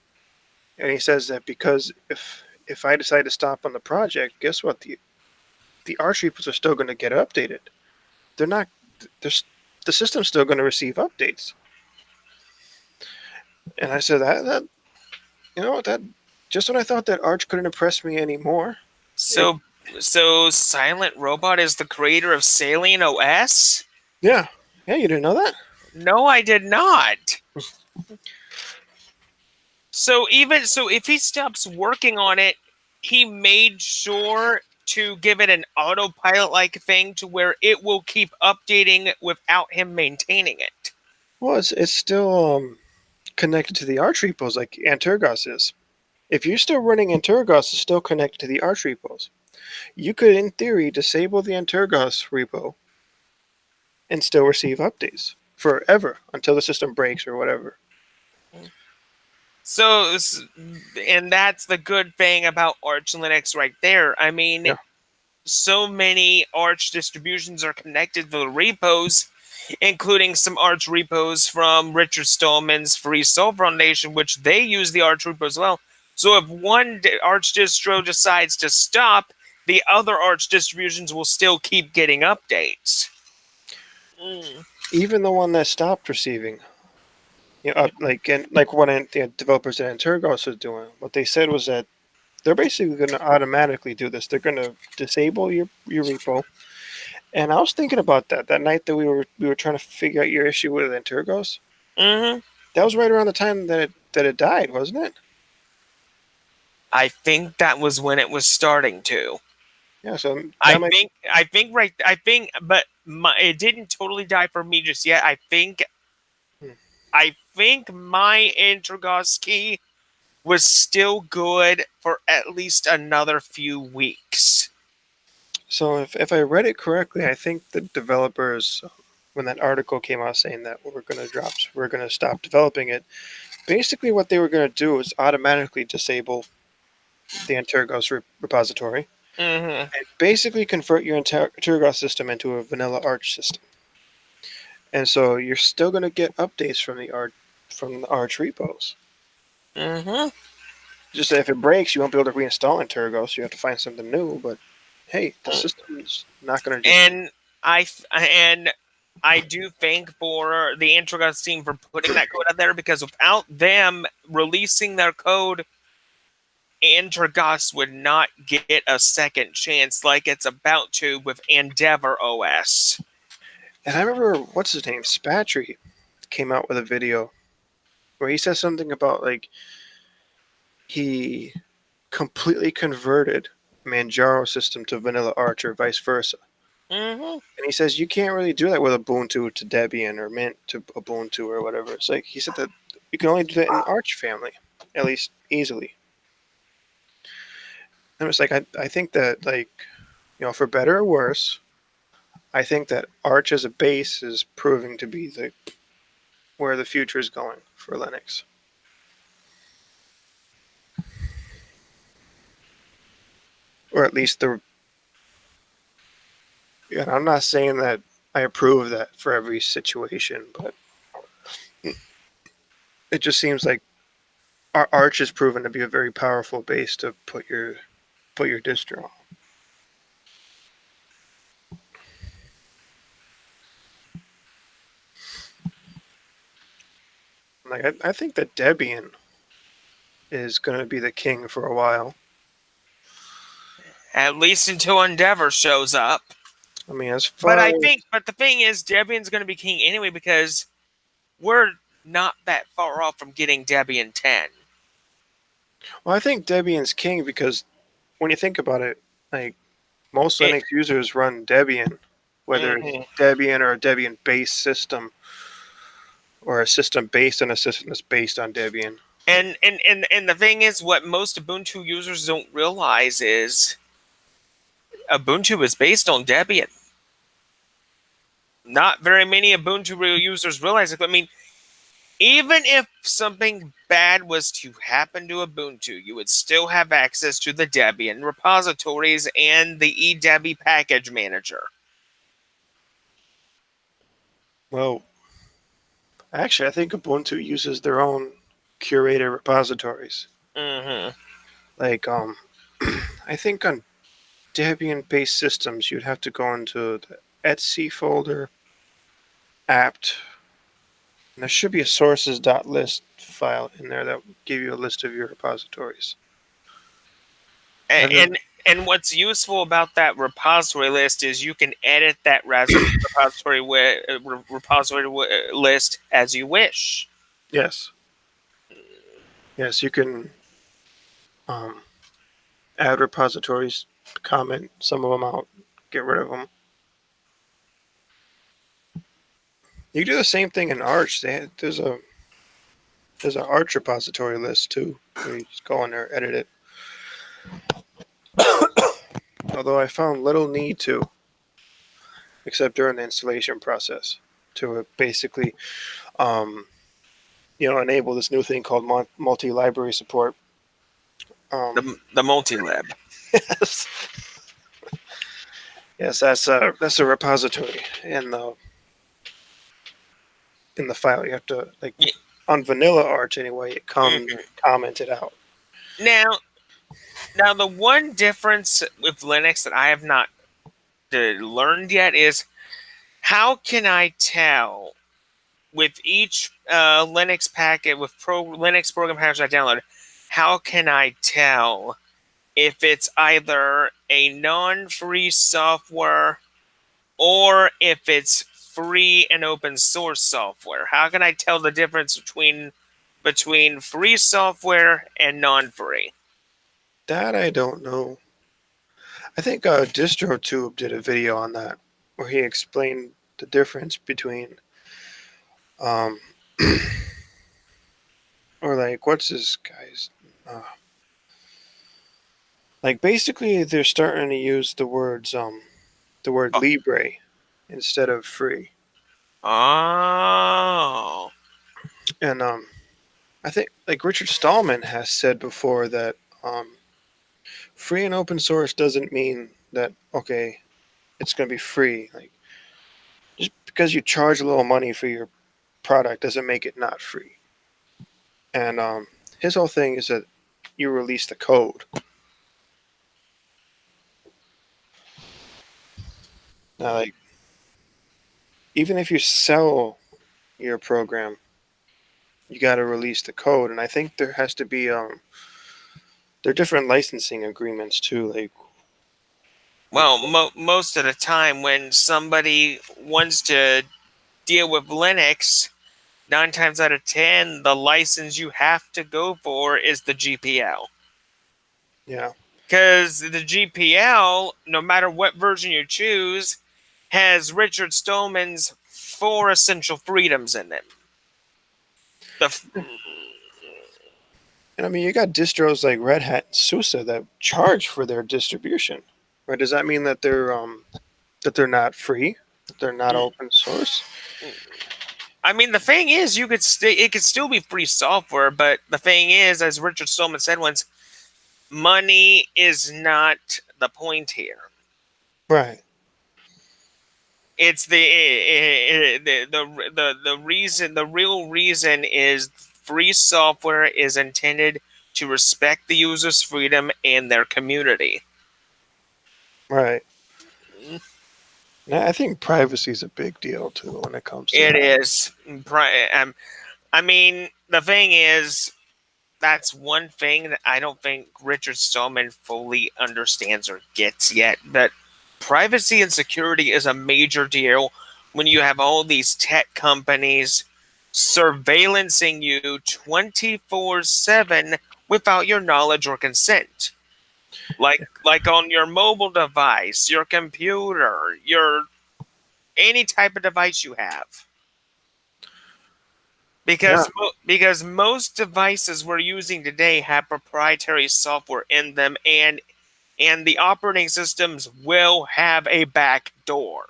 And he says that because if I decide to stop on the project, guess what? The Arch repos are still going to get updated. They're not. There's the system's still going to receive updates. And I said that that just when I thought that Arch couldn't impress me anymore, it So, so Silent Robot is the creator of Salient OS? yeah you didn't know that? No, I did not. So if he stops working on it, he made sure to give it an autopilot like thing to where it will keep updating without him maintaining it. Well, it's still connected to the Arch repos like Antergos is. If you're still running Antergos, it's still connected to the Arch repos. You could, in theory, disable the Antergos repo and still receive updates forever until the system breaks or whatever. So, and that's the good thing about Arch Linux right there. I mean, Yeah. so many Arch distributions are connected to the repos, including some Arch repos from Richard Stallman's Free Soul Foundation, which they use the Arch repo as well. So if one Arch distro decides to stop, the other Arch distributions will still keep getting updates. Mm. Even the one that stopped receiving, like what the developers at Antergos are doing, what they said was that they're basically going to automatically do this. They're going to disable your repo. And I was thinking about that night that we were trying to figure out your issue with Antergos. Hmm. That was right around the time that it died, wasn't it? I think that was when it was starting to. Yeah. So I that might. think I think right I think but it didn't totally die for me just yet. Hmm. I think my Intragos key was still good for at least another few weeks. So if I read it correctly, I think the developers, when that article came out saying that we're going to stop developing it. Basically, what they were going to do is automatically disable the Antergos repository Hmm. and basically convert your Antergos system into a vanilla Arch system. And so you're still going to get updates from the Arch repos. Hmm. Just that if it breaks, you won't be able to reinstall Antergos. You have to find something new. But hey, the system's not going to just. And and I do thank for the Intragos team for putting that code out there, because without them releasing their code, Intragos would not get a second chance like it's about to with Endeavor OS. And I remember what's his name, Spatry, came out with a video where he says something about like he completely converted Manjaro system to vanilla Arch or vice versa. Hmm. And he says you can't really do that with Ubuntu to Debian or Mint to Ubuntu or whatever. It's like he said that you can only do that in Arch family, at least easily. And it's like I think that like for better or worse, I think that Arch as a base is proving to be the where the future is going for Linux. Or at least the. And I'm not saying that I approve of that for every situation, but it just seems like Arch has proven to be a very powerful base to put your distro on. Like I think that Debian is going to be the king for a while. At least until Endeavor shows up. I mean, as But far as the thing is, Debian's going to be king anyway, because we're not that far off from getting Debian 10. well, I think Debian's king because when you think about it, like most It, Linux users run Debian, whether it's mhm. Debian or a Debian-based system, or a system based on a system that's based on Debian. And the thing is, what most Ubuntu users don't realize is Ubuntu is based on Debian. Not very many Ubuntu real users realize it. I mean, even if something bad was to happen to Ubuntu, you would still have access to the Debian repositories and the eDebi package manager. Well, actually, I think Ubuntu uses their own curated repositories. Hmm. Like I think on Debian-based systems, you'd have to go into the etc folder, apt, and there should be a sources.list file in there that will give you a list of your repositories. And, And then, and and what's useful about that repository list is you can edit that repository list as you wish. yes, yes, you can um, add repositories, comment some of them out, get rid of them. You can do the same thing in Arch. There's an Arch repository list too, where you just go in there, edit it. Although I found little need to, except during the installation process, to basically um, enable this new thing called multi-library support. Um, The multi-lib. yes. Yes, that's a repository in the file. You have to like Yeah. on Vanilla Arch anyway. It comes Mhm. commented out. Now, now the one difference with Linux that I have not learned yet is how can I tell with each Linux packet with Linux program package I download? How can I tell if it's either a non-free software or if it's free and open source software? How can I tell the difference between free software and non-free? That I don't know. I think DistroTube did a video on that where he explained the difference between um or like what's this guy's like basically they're starting to use the word Oh, libre instead of free. oh. And I think like Richard Stallman has said before that um free and open source doesn't mean that okay, it's going to be free. Like just because you charge a little money for your product doesn't make it not free. And his whole thing is that you release the code. Now, like even if you sell your program, you got to release the code. And I think there has to be there are different licensing agreements too. Like Well, most of the time when somebody wants to deal with Linux, 9 times out of 10, the license you have to go for is the GPL. yeah, Because the GPL, no matter what version you choose, has Richard Stallman's 4 essential freedoms in it. The and I mean you got distros like Red Hat and SUSE that charge for their distribution. Right? Does that mean that they're not free? That they're not open source? I mean, the thing is, it could still be free software, but the thing is, as Richard Stallman said once, money is not the point here. Right. It's the reason, the real reason is free software is intended to respect the user's freedom and their community. Right. I think privacy is a big deal too when it comes to It that. is. I mean, the thing is, that's one thing that I don't think Richard Stallman fully understands or gets yet. But privacy and security is a major deal when you have all these tech companies surveillancing you 24/7 without your knowledge or consent. Like on your mobile device, your computer, your any type of device you have. Yeah. Because most devices we're using today have proprietary software in them, and the operating systems will have a back door.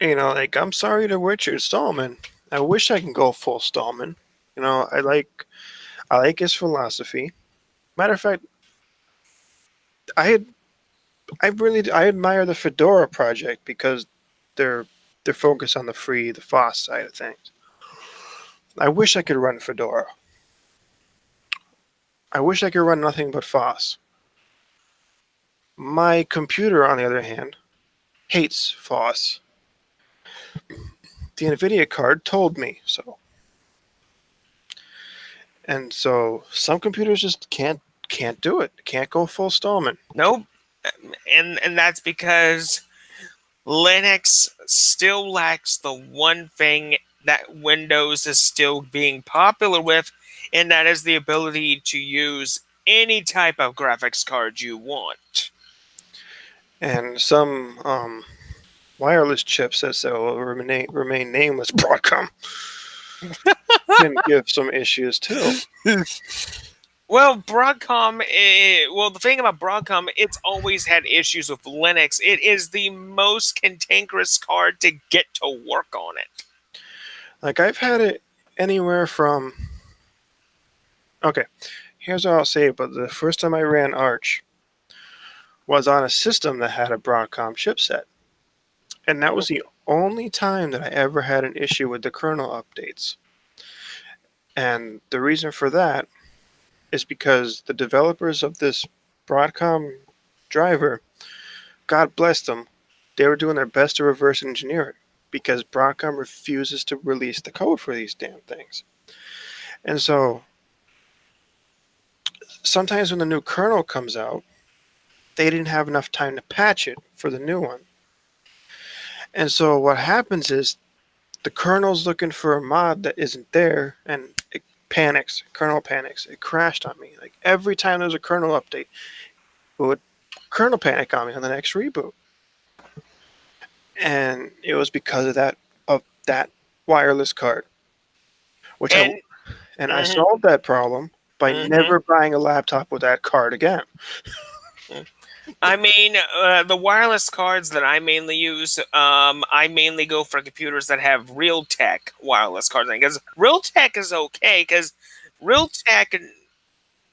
Like I'm sorry to Richard Stallman. I wish I can go full Stallman. I like his philosophy. Matter of fact, I had I admire the Fedora project because they're they're focused on the free, the FOSS side of things. I wish I could run Fedora. I wish I could run nothing but FOSS. My computer, on the other hand, hates FOSS. The NVIDIA card told me so. And so some computers just can't do it. Can't go full Stallman. Nope. And that's because Linux still lacks the one thing that Windows is still being popular with, and that is the ability to use any type of graphics card you want. And some wireless chipsets that will remain nameless, Broadcom, can give some issues too. Well, the thing about Broadcom, it's always had issues with Linux. It is the most cantankerous card to get to work on it. Like I've had it anywhere from okay, here's what I'll say about the first time I ran Arch was on a system that had a Broadcom chipset. And that was the only time that I ever had an issue with the kernel updates. And the reason for that is because the developers of this Broadcom driver, God bless them, they were doing their best to reverse engineer it because Broadcom refuses to release the code for these damn things. And so sometimes when the new kernel comes out, they didn't have enough time to patch it for the new one. And so what happens is the kernel's looking for a mod that isn't there and it panics, kernel panics. It crashed on me. Like every time there was a kernel update, it would kernel panic on me on the next reboot. And it was because of that wireless card, which I And and I mhm, solved that problem by mhm. never buying a laptop with that card again. I mean, the wireless cards that I mainly use, I mainly go for computers that have Realtek wireless cards. Because Realtek is okay, because Realtek,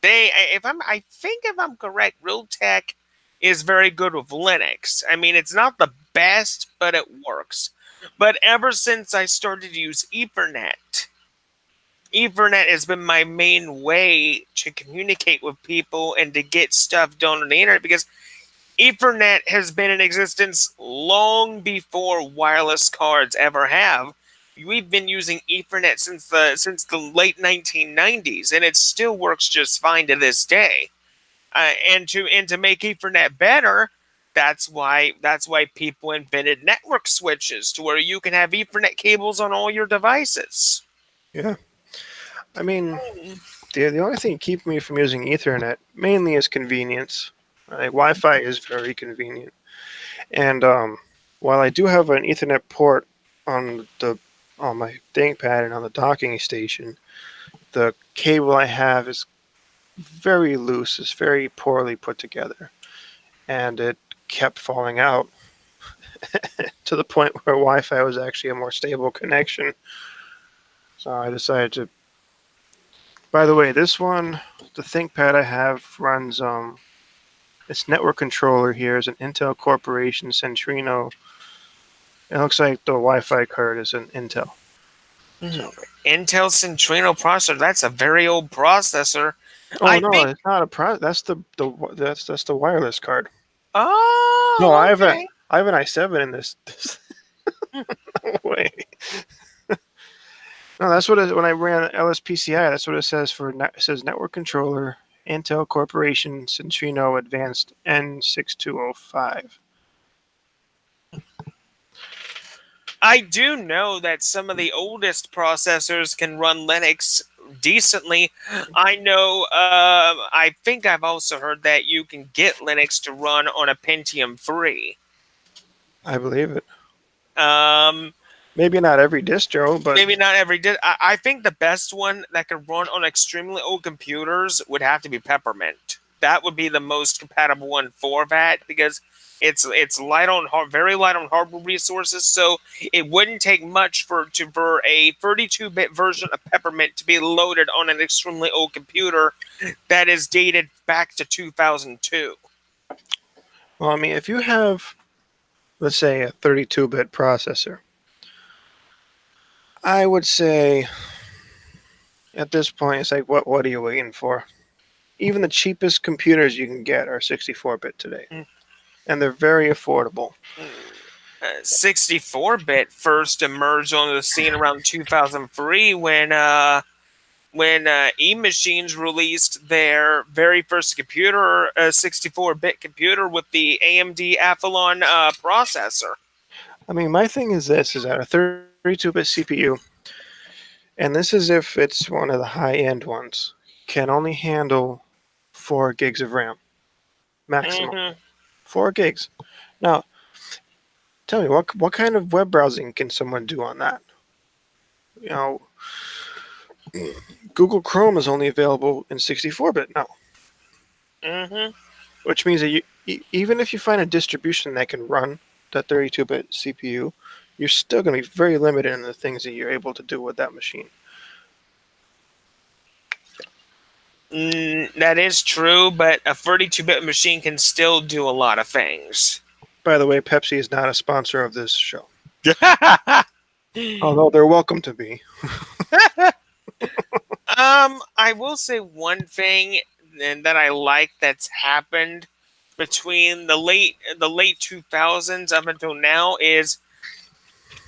I think if I'm correct, Realtek is very good with Linux. I mean, it's not the best, but it works. But ever since I started to use Ethernet has been my main way to communicate with people and to get stuff done on the internet because Ethernet has been in existence long before wireless cards ever have. We've been using Ethernet since the late 1990s, and it still works just fine to this day. And to make Ethernet better, that's why people invented network switches to where you can have Ethernet cables on all your devices. Yeah, I mean, the only thing keeping me from using Ethernet mainly is convenience. Like Wi-Fi is very convenient, and while I do have an Ethernet port on the on my ThinkPad and on the docking station, the cable I have is very loose. It's very poorly put together, and it kept falling out to the point where Wi-Fi was actually a more stable connection. So I decided to. By the way, this one, the ThinkPad I have runs its network controller here is an Intel Corporation Centrino. It looks like the Wi-Fi card is an Intel. Mhm. So, Intel Centrino processor. That's a very old processor. oh I no, think. it's not a pro. That's the wireless card. No, Oh, okay. I have an i7 in this. No way. No, that's what it, when I ran LSPCI. That's what it says for. It says network controller Intel Corporation Centrino Advanced N6205. I do know that some of the oldest processors can run Linux decently. I know. I think I've also heard that you can get Linux to run on a Pentium 3. I believe it. Um, Maybe not every distro, but Maybe not every. I think the best one that could run on extremely old computers would have to be Peppermint. That would be the most compatible one for that because it's light on very light on hardware resources. So it wouldn't take much for a 32-bit version of Peppermint to be loaded on an extremely old computer that is dated back to 2002. well, I mean, if you have, let's say, a 32-bit processor, I would say at this point, it's like, what are you waiting for? Even the cheapest computers you can get are 64-bit today, and they're very affordable. 64-bit first emerged onto the scene around 2003 when E-Machines released their very first computer, a 64-bit computer with the AMD Athlon processor. I mean, my thing is this: is that a 32-bit CPU, and this is if it's one of the high-end ones, can only handle 4 gigs of RAM maximum. Hmm. 4 gigs. Now, tell me, what kind of web browsing can someone do on that? You know, Google Chrome is only available in 64-bit now, Hmm. which means that even if you find a distribution that can run that 32-bit CPU, you're still going to be very limited in the things that you're able to do with that machine. That is true, but a 32-bit machine can still do a lot of things. By the way, Pepsi is not a sponsor of this show, although they're welcome to be. I will say one thing and that I like that's happened between the late 2000s up until now is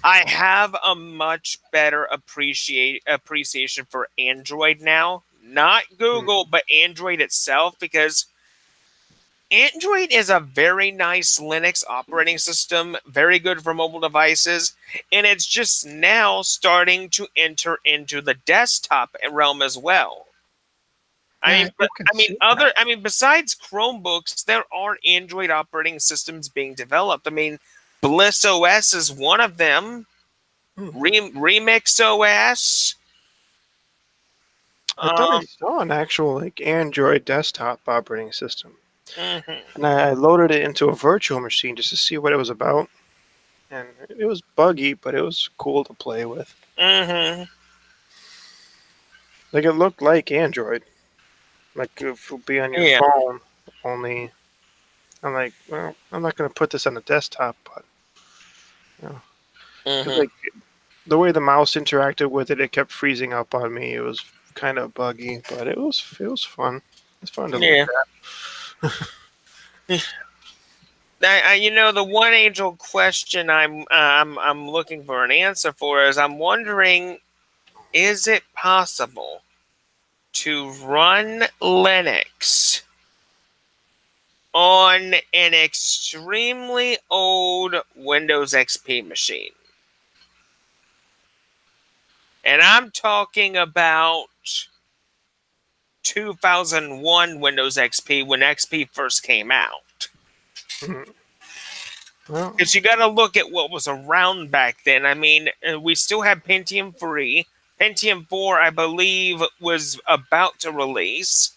I have a much better appreciation for Android now. Not Hmm. Google, but Android itself, because Android is a very nice Linux operating system, very good for mobile devices, and it's just now starting to enter into the desktop realm as well. I Yeah, mean, but I can I mean, see that. besides Chromebooks, there are Android operating systems being developed. I mean, Bliss OS is one of them. Hmm. Remix OS. I thought I Um, saw an actual like Android desktop operating system, mhm, and I loaded it into a virtual machine just to see what it was about, and it was buggy, but it was cool to play with. mhm, Like it looked like Android, like it would be on your yeah, phone. Only I'm like, well, I'm not gonna put this on a desktop, but you know, 'cause, mhm, like the way the mouse interacted with it, it kept freezing up on me. It was kind of buggy, but it was fun. It's fun to look yeah. The one age-old question I'm looking for an answer for is I'm wondering, is it possible to run Linux on an extremely old Windows XP machine? And I'm talking about 2001 Windows XP, when XP first came out. at. Well, Because you got to look at what was around back then. I mean, we still have Pentium 3. Pentium 4, I believe, was about to release.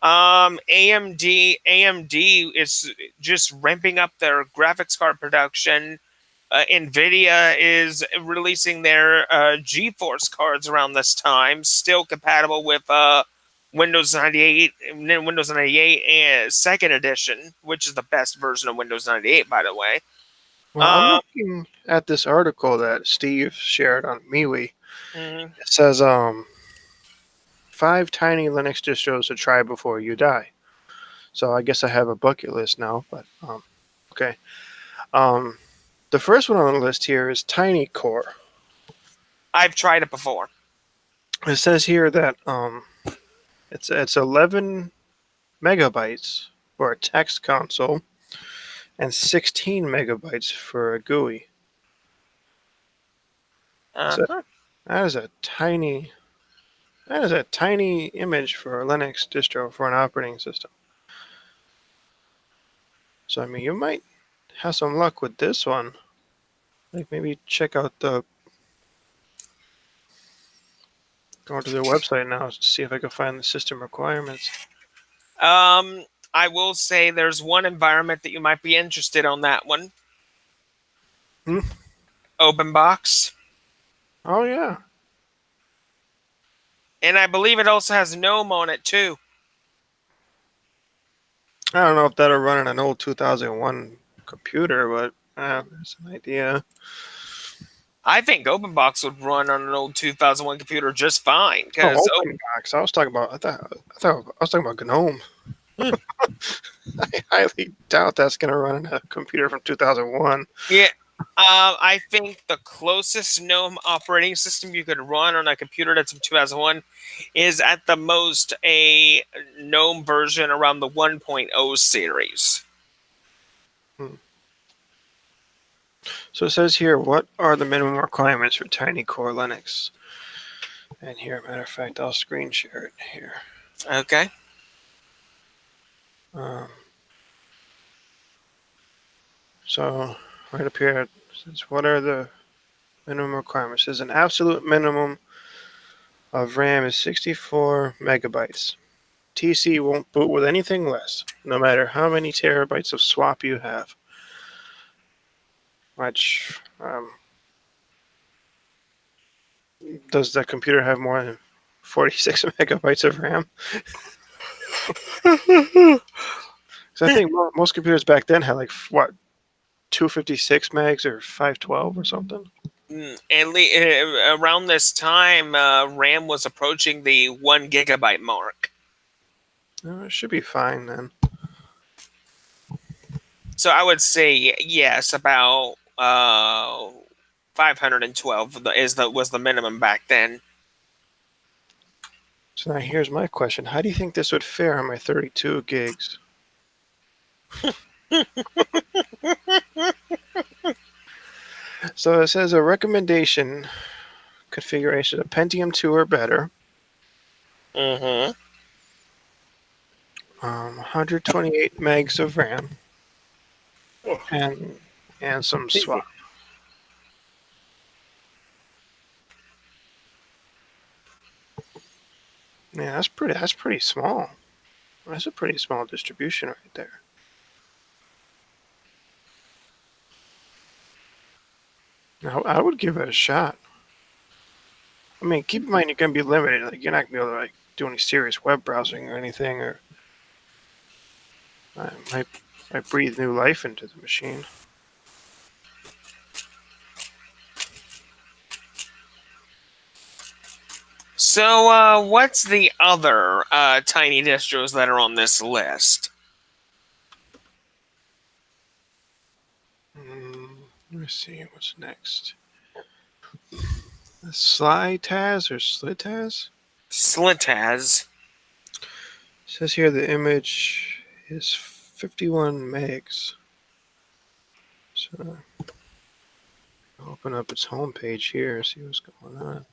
AMD is just ramping up their graphics card production. Nvidia is releasing their GeForce cards around this time, still compatible with Windows 98, Windows 98 and second edition, which is the best version of Windows 98, by the way. well, I'm Um, looking at this article that Steve shared on MeWe. mhm. It says 5 tiny Linux distros to try before you die. So I guess I have a bucket list now. But okay. Um, the first one on the list here is Tiny Core. I've tried it before. It says here that it's 11 megabytes for a text console and 16 megabytes for a GUI. So Uh-huh. that is a tiny image for a Linux distro for an operating system. So I mean, you might have some luck with this one. Like maybe check out the go to their website now to see if I can find the system requirements. Um, I will say there's one environment that you might be interested on that one. Hmm? OpenBox. Oh yeah. And I believe it also has GNOME on it too. I don't know if that'll run on an old 2001 computer, but there's an idea. I think OpenBox would run on an old 2001 computer just fine. Oh, Because, open box. I was talking about. I thought I was talking about GNOME. oh, I highly doubt that's gonna run on a computer from 2001. yeah. I think the closest GNOME operating system you could run on a computer that's from 2001 is at the most a GNOME version around the 1.0 series. Hmm. So it says here, what are the minimum requirements for Tiny Core Linux? And here, matter of fact, I'll screen share it here. Okay. Um, so right up here, it says, what are the minimum requirements? There's an absolute minimum of RAM is 64 megabytes. TC won't boot with anything less, no matter how many terabytes of swap you have. Which does the computer have more than 46 megabytes of RAM? Because I think most computers back then had like what 256 megs or 512 or something. Around this time, RAM was approaching the 1 gigabyte mark. It should be fine then. So I would say yes, about 512 was the minimum back then. So now here's my question: how do you think this would fare on my 32 gigs? So it says a recommendation configuration: a Pentium 2 or better, Mm-hmm. 128 megs of RAM, and some swap. Yeah, that's pretty. That's pretty small. That's a pretty small distribution right there. Now, I would give it a shot. I mean, keep in mind you're gonna be limited. Like you're not gonna be able to like do any serious web browsing or anything, or might breathe new life into the machine. So, what's the other tiny distros that are on this list? Let me see what's next. Slytaz or Slitaz? Slitaz. It says here the image is 51 megs. So I'll open up its homepage here, see what's going on.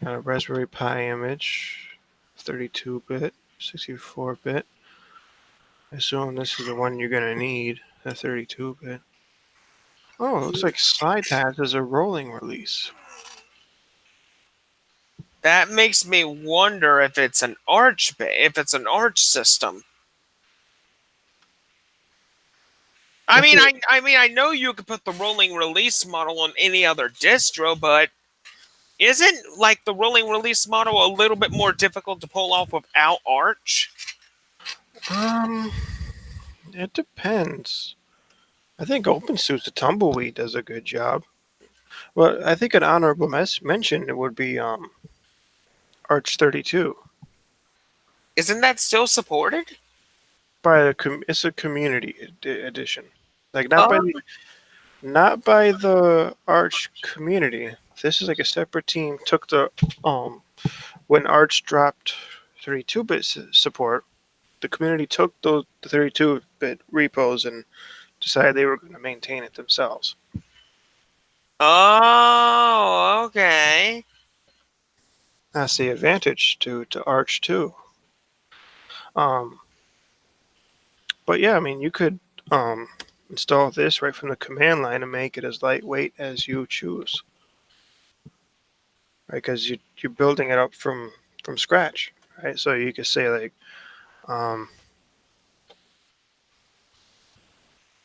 Got a Raspberry Pi image, 32-bit, 64-bit. I assume this is the one you're gonna need, the 32-bit. Oh, it looks like Slytaz is a rolling release. That makes me wonder if it's an if it's an Arch system. Definitely. I know you could put the rolling release model on any other distro, but isn't like the rolling release model a little bit more difficult to pull off without Arch? Um, it depends. I think OpenSUSE the Tumbleweed does a good job. Well, I think an honorable mention would be Arch 32 Isn't that still supported? by it's a community edition, like Oh, not by the Arch community. This is like a separate team took the when Arch dropped 32-bit support, the community took those the 32-bit repos and decided they were going to maintain it themselves. oh, okay. That's the advantage to Arch too. Um, but yeah, I mean, you could install this right from the command line and make it as lightweight as you choose, right? Because you're building it up from scratch, right? So you could say like, um,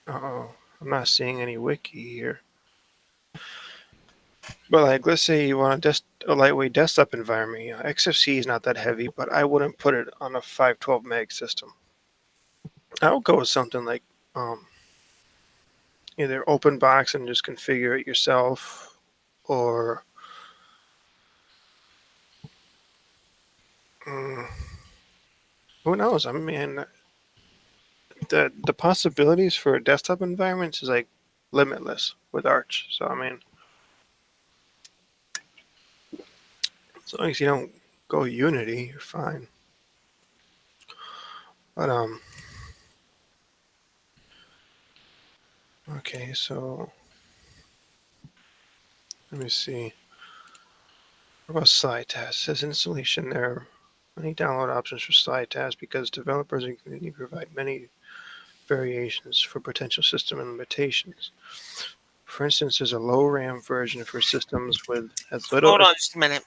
oh, I'm not seeing any wiki here. But like, let's say you want a lightweight desktop environment. XFC is not that heavy, but I wouldn't put it on a 512 meg system. I would go with something like um, either open box and just configure it yourself, or mm, who knows? I mean, the possibilities for desktop environments is like limitless with Arch. So I mean, as long as you don't go Unity, you're fine. But okay, so let me see. What about SlideTest? It says installation there are many download options for SlideTest because developers and community provide many variations for potential system limitations. For instance, there's a low RAM version for systems with as little Hold as on just a minute.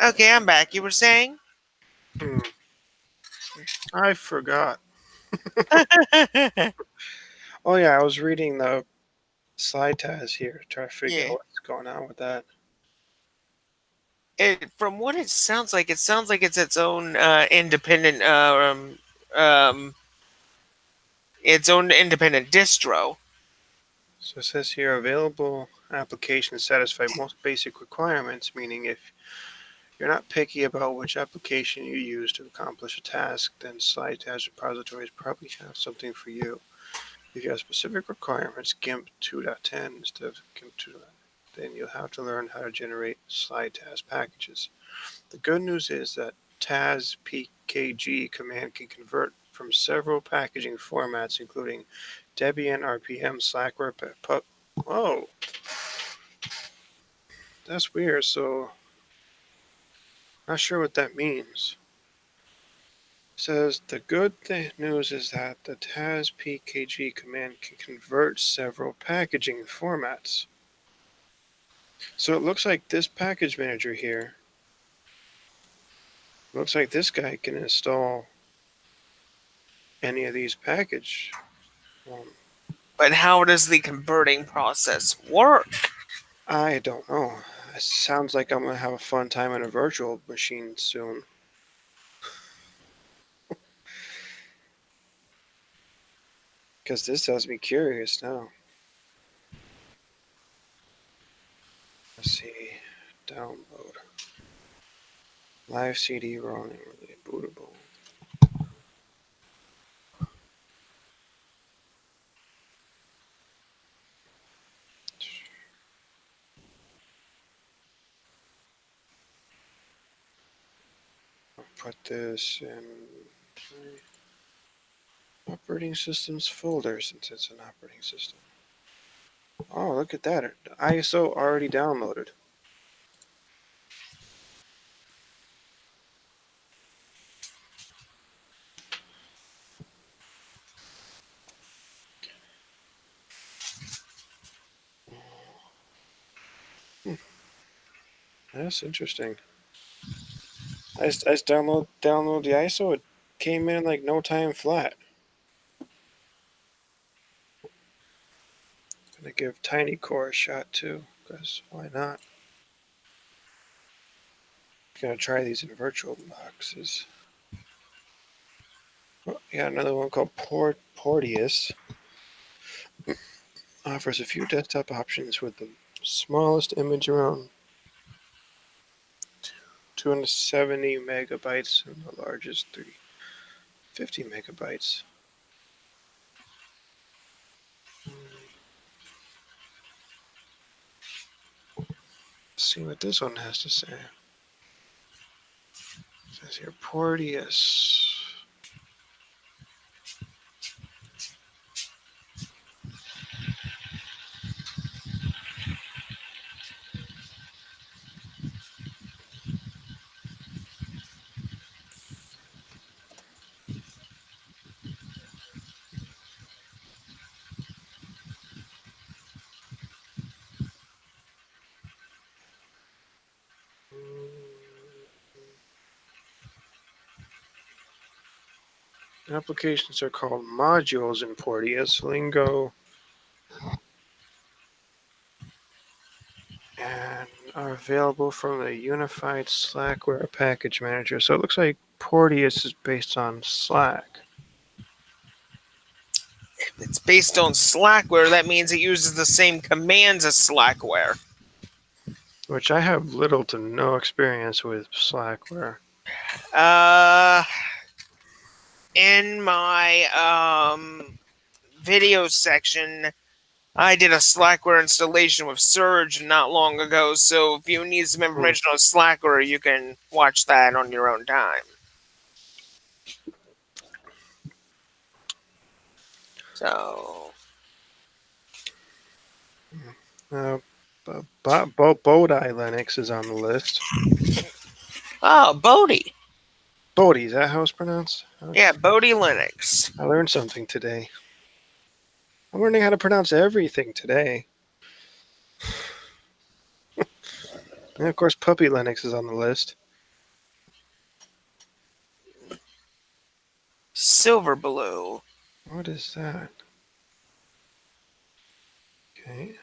Okay, I'm back. You were saying? Hmm, I forgot. Oh yeah, I was reading the slide test here to try to figure out Yeah. what's going on with that. From what it sounds like it's independent, um, its own independent distro. So it says here available applications satisfy most basic requirements, meaning if you're not picky about which application you use to accomplish a task, then slide test repositories probably have something for you. If you have specific requirements, GIMP 2.10 instead of GIMP 2, then you'll have to learn how to generate slide task packages. The good news is that TAS PKG command can convert from several packaging formats, including Debian, RPM, Slackware, Pup. Whoa, that's weird. So, not sure what that means. It says the good news is that the TAS PKG command can convert several packaging formats. So it looks like this package manager here, looks like this guy can install any of these package. Um, But how does the converting process work? I don't know. It sounds like I'm gonna have a fun time on a virtual machine soon. Because this has me curious now. Let's see. Download. Live CD running really bootable. I'll put this in operating systems folder since it's an operating system. Oh, look at that. ISO already downloaded. Hmm, that's interesting. I just download the ISO. It came in like no time flat. Gonna give Tiny Core a shot too, because why not? Gonna try these in virtual boxes. Oh, yeah, another one called Porteus. Offers a few desktop options with the smallest image around 270 megabytes and the largest 350 megabytes. Let's see what this one has to say. It says here Porteus. Applications are called modules in Porteus, Lingo, and are available from the unified Slackware package manager. So it looks like Porteus is based on Slack, It's based on Slackware. That means it uses the same commands as Slackware. which I have little to no experience with Slackware. Uh, in my video section, I did a Slackware installation with Surge not long ago. So if you need some Hmm. information on Slackware, you can watch that on your own time. So, Uh, Bodhi Linux is on the list. oh, Bodhi. Bodhi, is that how it's pronounced? Yeah, Bodhi Linux. I learned something today. I'm learning how to pronounce everything today. And of course, Puppy Linux is on the list. Silverblue. What is that? Okay.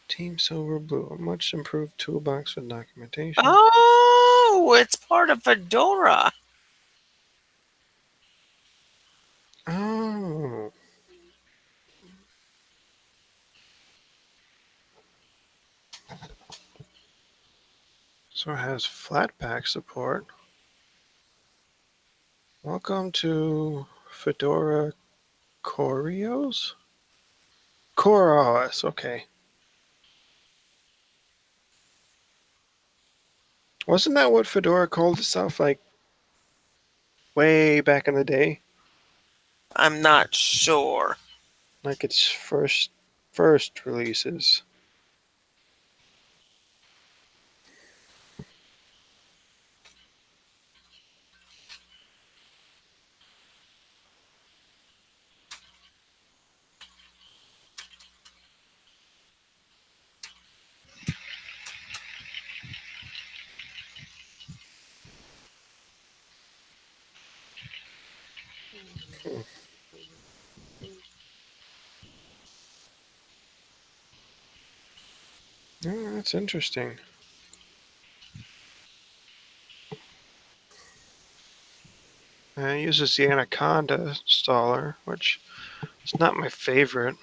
Team Silver Blue, a much improved toolbox with documentation. Oh, it's part of Fedora. Oh, so it has Flatpak support. Welcome to Fedora Corios? CoreOS, okay. Wasn't that what Fedora called itself like way back in the day? I'm not sure. Like its first releases. Hmm. Oh, that's interesting. It uses the Anaconda installer, which is not my favorite.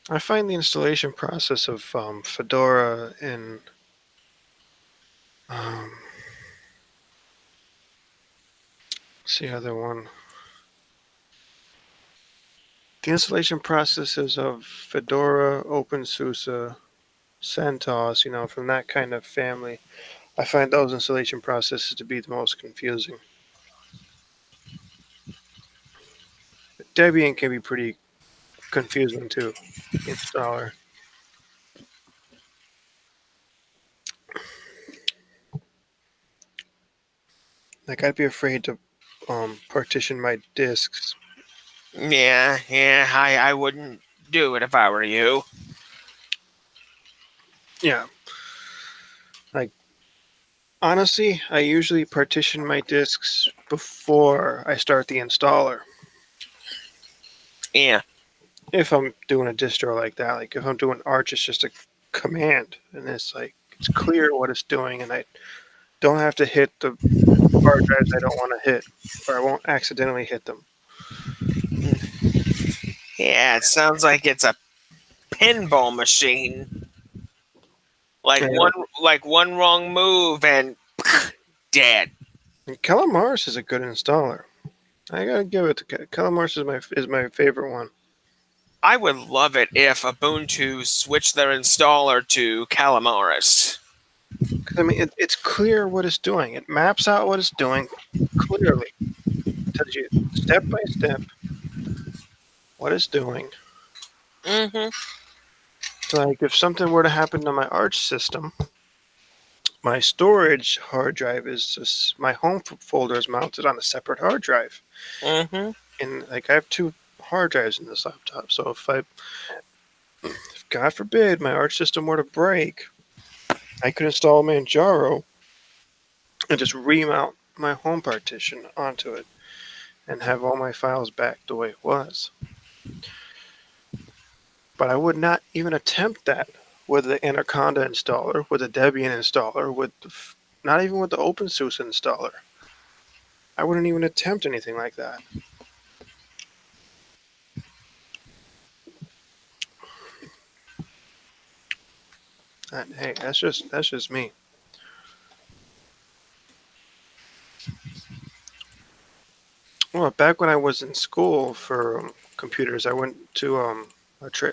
I find the installation process of Fedora and um, what's the other one? The installation processes of Fedora, OpenSUSE, CentOS, from that kind of family. I find those installation processes to be the most confusing. Debian can be pretty confusing too, the installer. Like I'd be afraid to partition my disks. Yeah, I wouldn't do it if I were you. Yeah, like honestly, I usually partition my disks before I start the installer. Yeah. If I'm doing a distro like that, like if I'm doing Arch, it's just a command, and it's like it's clear what it's doing, and I don't have to hit the hard drives I don't want to hit, or I won't accidentally hit them. Yeah, it sounds like it's a pinball machine. Like Yeah. one wrong move and dead. And Calamars is a good installer. I gotta give it to Calamars is my favorite one. I would love it if Ubuntu switched their installer to Calamaris. Because I mean, it's clear what it's doing. It maps out what it's doing clearly. It tells you step by step what it's doing. Mm-hmm. So like, if something were to happen to my Arch system, my storage hard drive is just my home folder is mounted on a separate hard drive, Mm-hmm. and like I have two hard drives in this laptop. So if God forbid, my Arch system were to break, I could install Manjaro and just remount my home partition onto it and have all my files back the way it was. But I would not even attempt that with the Anaconda installer, with the Debian installer, not even with the OpenSUSE installer. I wouldn't even attempt anything like that. And hey, that's just me. Well, back when I was in school for computers, I went to a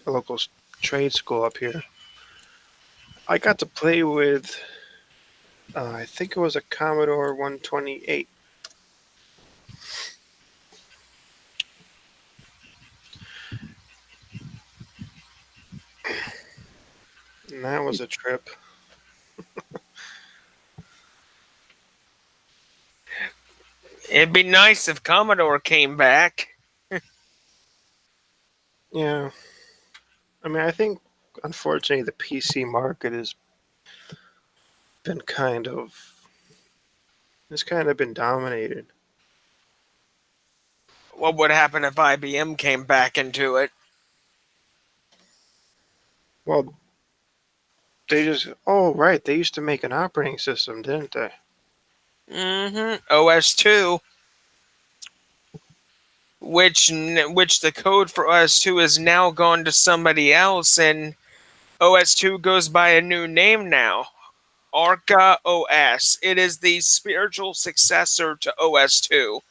local trade school up here. I got to play with, I think it was a Commodore 128, and that was a trip. It'd be nice if Commodore came back. Yeah, I mean, I think unfortunately the PC market has been kind of. It's kind of been dominated. What would happen if IBM came back into it? Well, they just, oh, right, they used to make an operating system, didn't they? OS2, which the code for OS2 is now gone to somebody else, and OS2 goes by a new name now. Arca OS. It is the spiritual successor to OS2.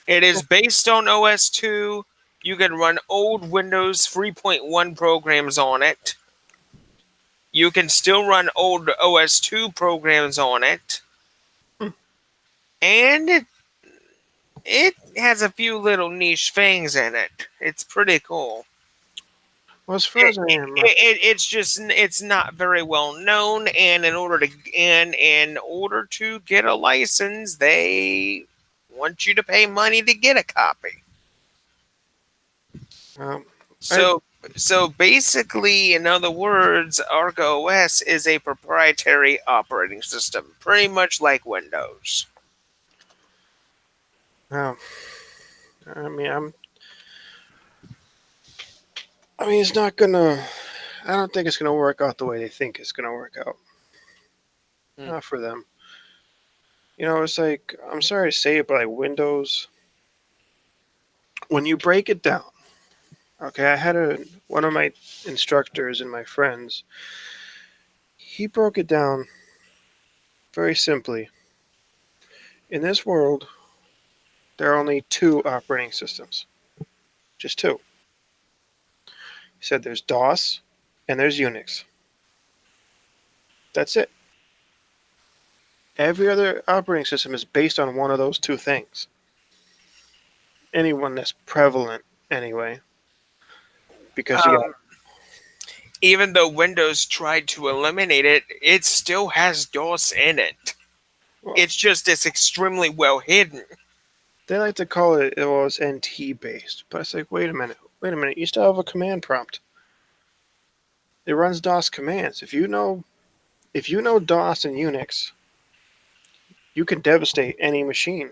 It is based on OS2. You can run old Windows 3.1 programs on it. You can still run old OS2 programs on it. Hmm. And it has a few little niche things in it. It's pretty cool. Well, as far as I am, It's just it's not very well known, and in order to get a license, they want you to pay money to get a copy. um, I, So so basically, in other words, Argo OS is a proprietary operating system, pretty much like Windows. um, I mean, I mean, it's not gonna. I don't think it's gonna work out the way they think it's gonna work out. Mm. Not for them. You know, it's like I'm sorry to say it, but like Windows, when you break it down. Okay, I had a one of my instructors and my friends. He broke it down very simply. In this world, there are only two operating systems, just two. He said there's DOS and there's Unix. That's it. Every other operating system is based on one of those two things. Anyone that's prevalent, anyway, because you got, Um, Even though Windows tried to eliminate it, it still has DOS in it. well, It's extremely well hidden. they like to call it, it was NT based, but it's like, wait a minute, you still have a command prompt. It runs DOS commands. If you know DOS and Unix, you can devastate any machine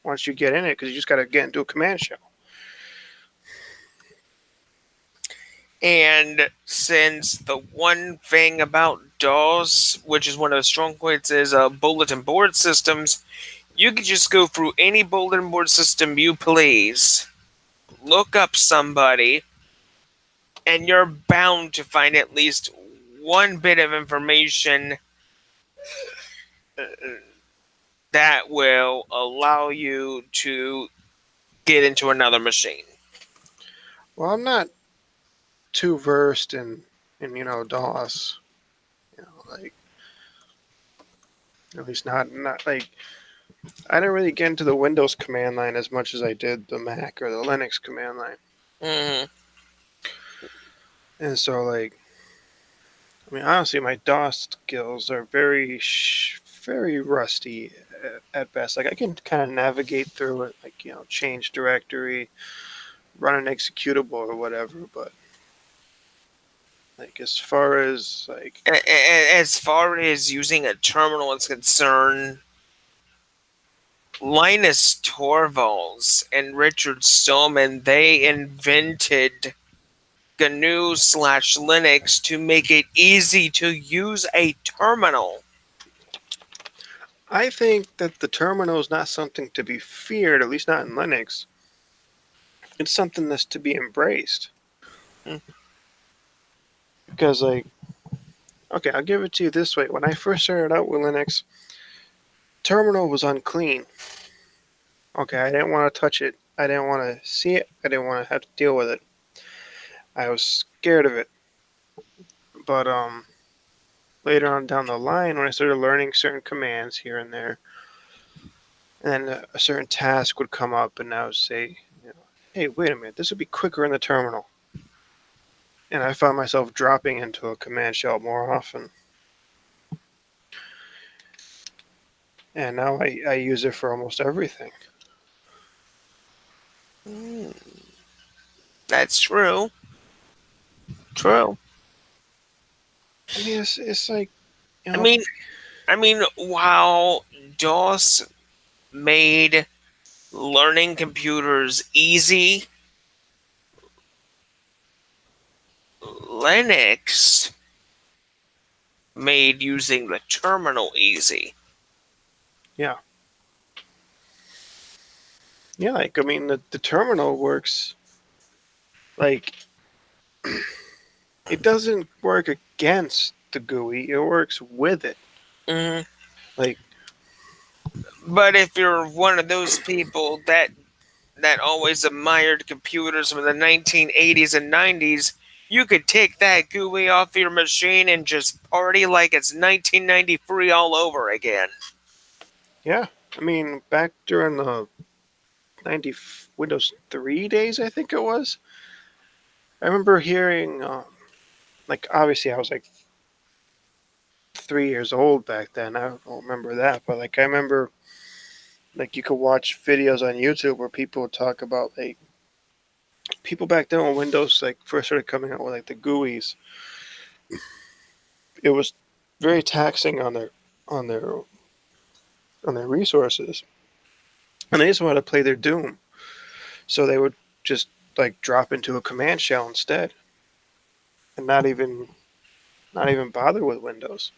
once you get in it because you just got to get into a command shell. And since the one thing about DOS, which is one of the strong points, is bulletin board systems, you can just go through any bulletin board system you please, look up somebody, and you're bound to find at least one bit of information that will allow you to get into another machine. Well, I'm not too versed in DOS. Like at least not like I didn't really get into the Windows command line as much as I did the Mac or the Linux command line. Hmm. And so like I mean honestly, my DOS skills are very rusty at best. Like I can kind of navigate through it, like change directory, run an executable or whatever. But like as far as like As far as using a terminal is concerned, Linus Torvalds and Richard Stallman, they invented GNU/Linux to make it easy to use a terminal. I think that the terminal is not something to be feared, at least not in Linux. It's something that's to be embraced. Because, like, okay, I'll give it to you this way. When I first started out with Linux, terminal was unclean. Okay, I didn't want to touch it. I didn't want to see it. I didn't want to have to deal with it. I was scared of it. But later on down the line, when I started learning certain commands here and there, and then a certain task would come up, and I would say, hey, wait a minute, this would be quicker in the terminal. And I found myself dropping into a command shell more often. And now I use it for almost everything. Mm, that's true. True. I mean, it's like, you I know, mean, I mean, while DOS made learning computers easy, Linux made using the terminal easy. Yeah, yeah. Like I mean, the terminal works like it doesn't work against the GUI. It works with it. Mhm. Like But if you're one of those people that always admired computers from the 1980s and 90s, you could take that GUI off your machine and just party like it's 1993 all over again. yeah, I mean back during the 90 Windows 3 days, I think it was. I remember hearing like obviously I was like 3 years old back then. I don't remember that, but like I remember like you could watch videos on YouTube where people would talk about like people back then when Windows like first started coming out with like the GUIs. It was very taxing on their on their resources, and they just wanted to play their Doom, so they would just like drop into a command shell instead, and not even bother with Windows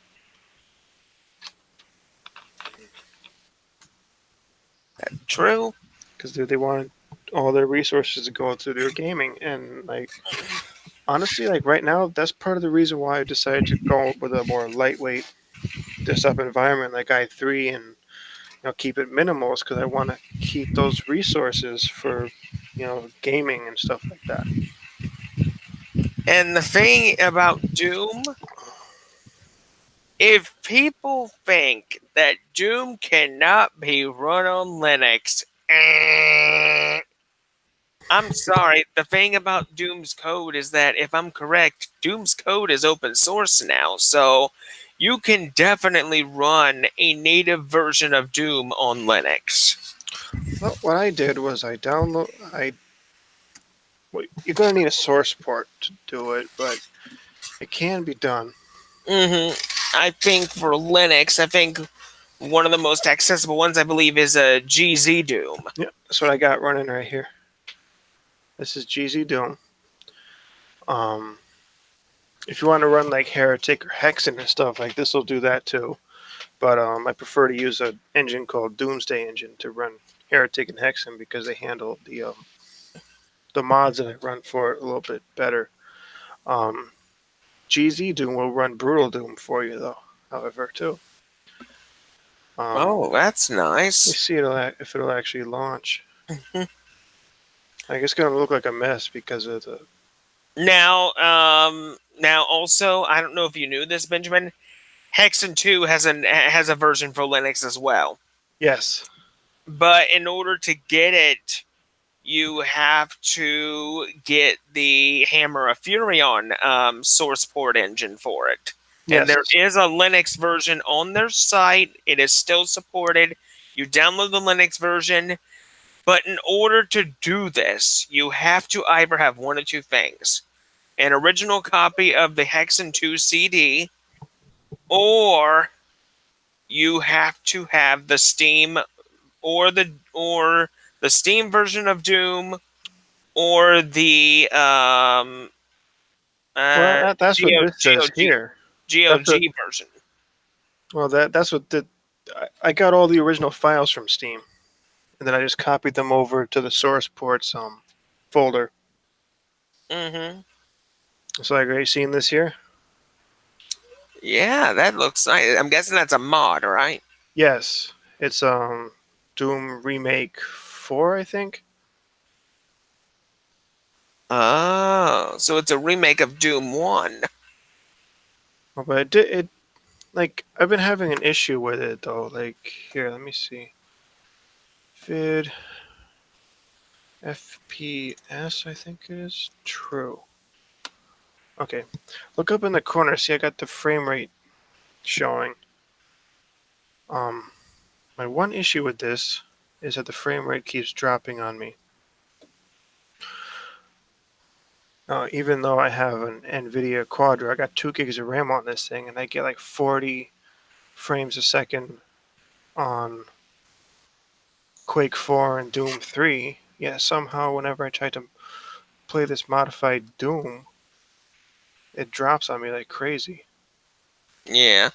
True. because they wanted all their resources to go to their gaming. And like honestly, like right now, that's part of the reason why I decided to go with a more lightweight desktop environment like i3 and keep it minimal is because I want to keep those resources for gaming and stuff like that. And the thing about Doom, if people think that Doom cannot be run on Linux, I'm sorry. The thing about Doom's code is that, if I'm correct, Doom's code is open source now. So you can definitely run a native version of Doom on Linux. Well, what I did was well, you're gonna need a source port to do it, but it can be done. hmm I think for Linux, I think one of the most accessible ones, I believe, is a GZ Doom. Yeah, that's what I got running right here. This is GZ Doom. Um, if you want to run like Heretic or Hexen and stuff, like this will do that too. But I prefer to use an engine called Doomsday Engine to run Heretic and Hexen because they handle the mods that I run for it a little bit better. Um, GZ Doom will run Brutal Doom for you though, however, too. Um, Oh, that's let me nice. see if it'll actually launch. Like it's gonna look like a mess because of the Now also, I don't know if you knew this, Benjamin. Hexen 2 has a version for Linux as well. yes, But in order to get it, you have to get the Hammer of Furion source port engine for it. And yes. there is a Linux version on their site. It is still supported. You download the Linux version, but in order to do this, you have to either have one of two things: an original copy of the Hexen 2 CD, or you have to have the Steam or the Steam version of Doom, or the Well, that's what this says GOG here. That's what GOG version. well that's what the I got all the original files from Steam, and then I just copied them over to the source ports folder. hmm So like, are you seeing this here? Yeah, that looks nice. I'm guessing that's a mod, right? Yes, it's Doom Remake 4, I think. Oh, so it's a remake of Doom 1. Oh, but it like I've been having an issue with it though. Like here, let me see. Vid FPS, I think it is true. Okay, look up in the corner. See, I got the frame rate showing. Um, my one issue with this is that the frame rate keeps dropping on me. Even though I have an NVIDIA Quadro, I got 2 gigs of RAM on this thing, and I get like frames a second on Quake 4 and Doom 3, yet somehow whenever I try to play this modified Doom, it drops on me like crazy. Yeah.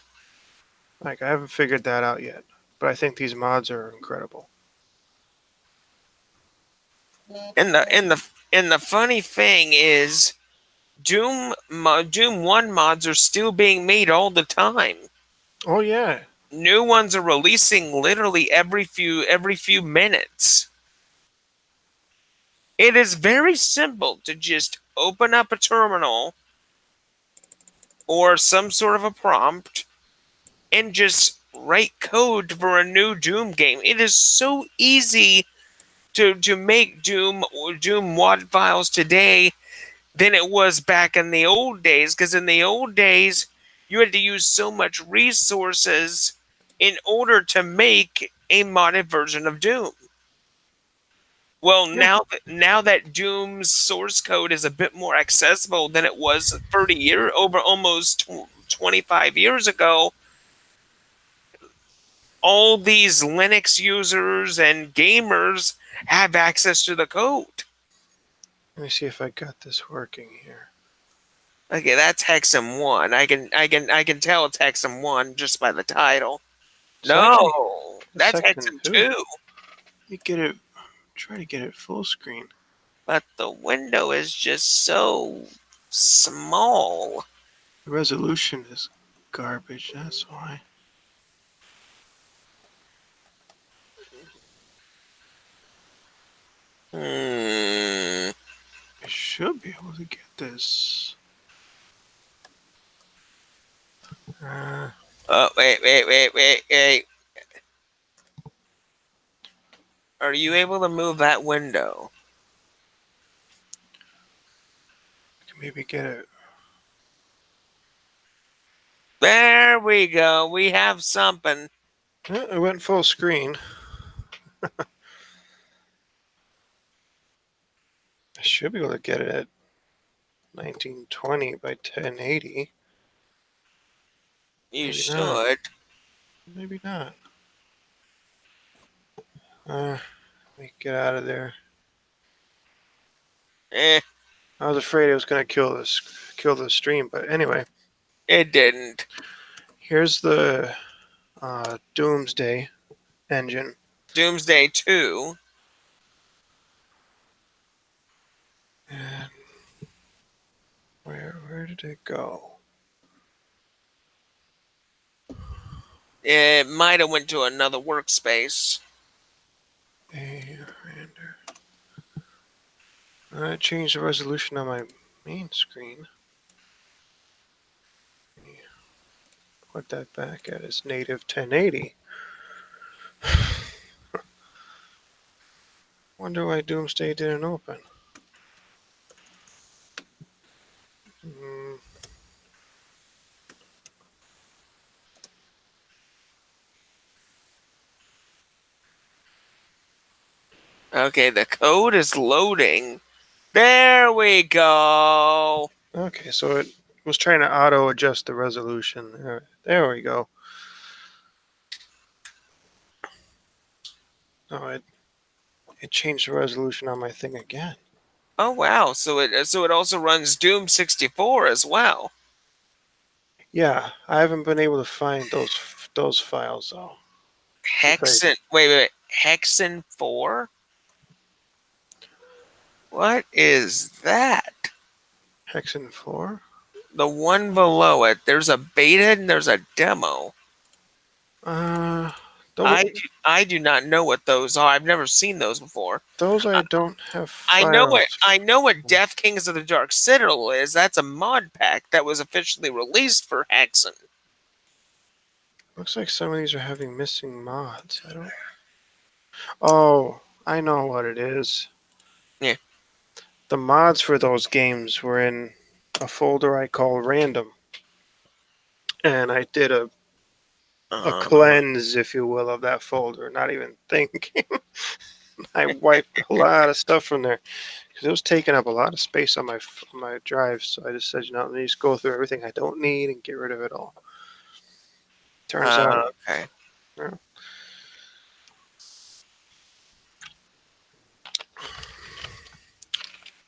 Like I haven't figured that out yet, but I think these mods are incredible. And the funny thing is, Doom 1 mods are still being made all the time. Oh yeah, New ones are releasing literally every few minutes. It is very simple to just open up a terminal or some sort of a prompt and just write code for a new Doom game. It is so easy to make Doom WAD files today than it was back in the old days. Because in the old days, you had to use so much resources in order to make a modded version of Doom. Well, yeah. now that Doom's source code is a bit more accessible than it was 25 years ago, all these Linux users and gamers have access to the code. Let me see if I got this working here. Okay, that's Hexam 1. I can tell it's Hexam 1 just by the title. It's actually No, a that's section Hexam 2. 2. Let me get it. Try to get it full screen. But the window is just so small. The resolution is garbage. That's why. Hmm. I should be able to get this. Uh, Oh, wait. Are you able to move that window? I can maybe get it. There we go. We have something. I went full screen. I should be able to get it at 1920 by 1080. You Maybe not. should. Maybe not. Let me get out of there. Eh, I was afraid it was gonna kill the stream, but anyway, it didn't. here's the Doomsday engine. Doomsday 2. And where did it go? It might have went to another workspace. A render. I changed the resolution on my main screen. Put that back at its native 1080. Wonder why Doomsday didn't open. Mm, Okay, the code is loading. There we go. okay, so it was trying to auto adjust the resolution. There we go. Oh, it changed the resolution on my thing again. Oh wow, so it also runs Doom 64 as well. Yeah, I haven't been able to find those files though. See if I Wait. Hexen 4? What is that? Hexen 4. The one below it. There's a beta and there's a demo. Uh, I those do, I do not know what those are. I've never seen those before. those I I, don't have I know what files. I know what Death Kings of the Dark Citadel is. That's a mod pack that was officially released for Hexen. Looks like some of these are having missing mods. I don't. Oh, I know what it is. Yeah. The mods for those games were in a folder I call random, and I did a Uh, cleanse, if you will, of that folder. Not even thinking. I wiped a lot of stuff from there because it was taking up a lot of space on my drive. So I just said, let me just go through everything I don't need and get rid of it all. Turns out, Okay. yeah.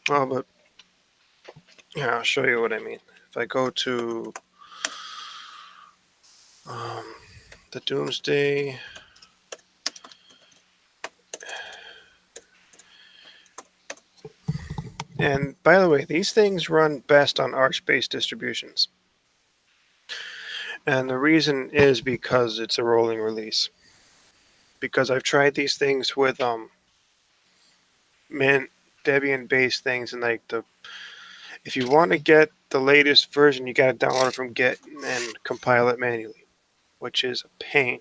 Well, but yeah, I'll show you what I mean. If I go to um, the Doomsday, and by the way, these things run best on Arch-based distributions, and the reason is because it's a rolling release. Because I've tried these things with Mint, Debian-based things, and like the if you want to get the latest version, you got to download it from Git and compile it manually, which is a pain.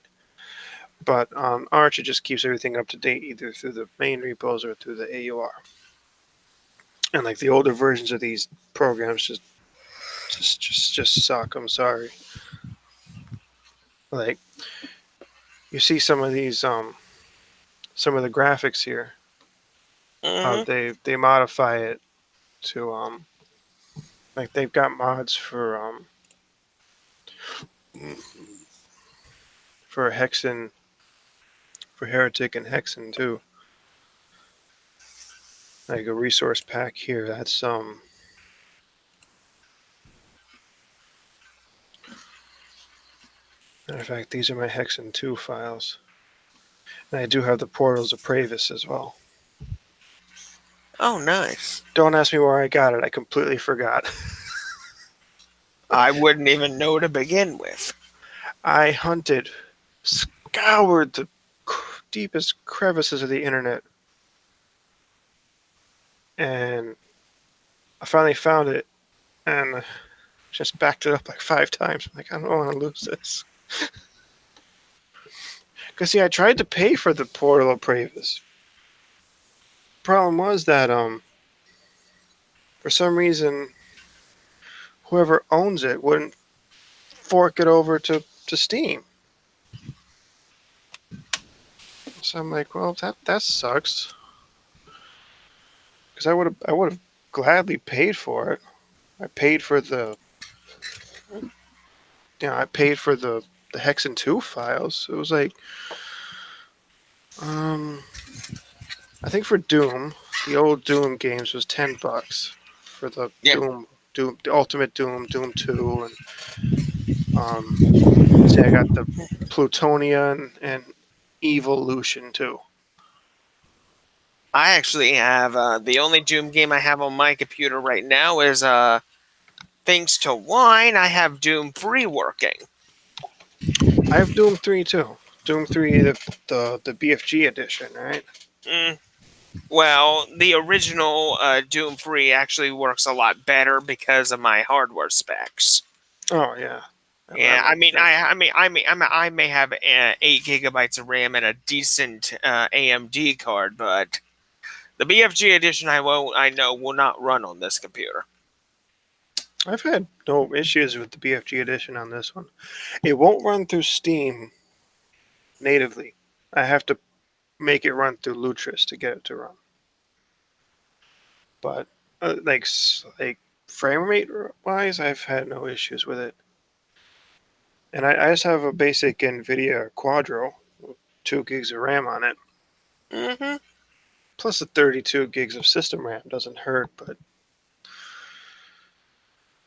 But Arch, it just keeps everything up to date either through the main repos or through the AUR. And like the older versions of these programs just suck. I'm sorry. Like you see some of the graphics here. Hmm. They modify it to like they've got mods for Hexen for Heretic and Hexen too. Like a resource pack here. That's matter of fact, these are my Hexen 2 files. And I do have the Portals of Pravis as well. Oh, nice. Don't ask me where I got it. I completely forgot. I wouldn't even know to begin with. I hunted, scoured the deepest crevices of the internet, and I finally found it and just backed it up like 5 times. I'm like, I don't want to lose this. Because, see, I tried to pay for the Portal of Pravis. Problem was that, for some reason, whoever owns it wouldn't fork it over to Steam. So I'm like, well, that sucks. Because I would have gladly paid for it. I paid for the I paid for the Hexen 2 files. It was like um I think for Doom, the old Doom games was $10 for the Yeah, Doom the Ultimate Doom 2 and see I got the Plutonia and Evolution too. I actually have the only Doom game I have on my computer right now is thanks to Wine, I have Doom 3 working. I have Doom 3 too. Doom 3 the BFG edition, right? Mm, well, the original Doom 3 actually works a lot better because of my hardware specs. Oh yeah. Yeah, That makes sense. I may have 8 gigabytes of RAM and a decent AMD card, but the BFG edition I know will not run on this computer. I've had no issues with the BFG edition on this one. It won't run through Steam natively. I have to make it run through Lutris to get it to run. But like frame rate wise, I've had no issues with it. And I just have a basic NVIDIA Quadro, with 2 gigs of RAM on it, Hmm. plus the 32 gigs of system RAM doesn't hurt. But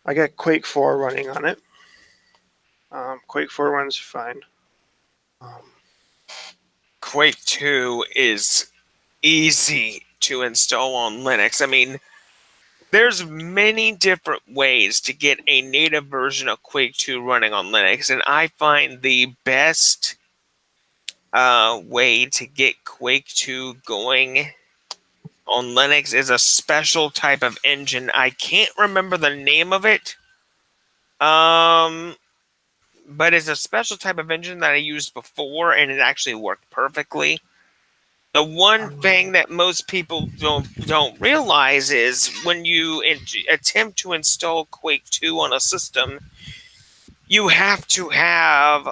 I got Quake 4 running on it. Quake 4 runs fine. Um, Quake 2 is easy to install on Linux. I mean, there's many different ways to get a native version of Quake 2 running on Linux, and I find the best way to get Quake 2 going on Linux is a special type of engine. I can't remember the name of it. Um, but it's a special type of engine that I used before, and it actually worked perfectly. The one thing that most people don't realize is when you attempt to install Quake 2 on a system, you have to have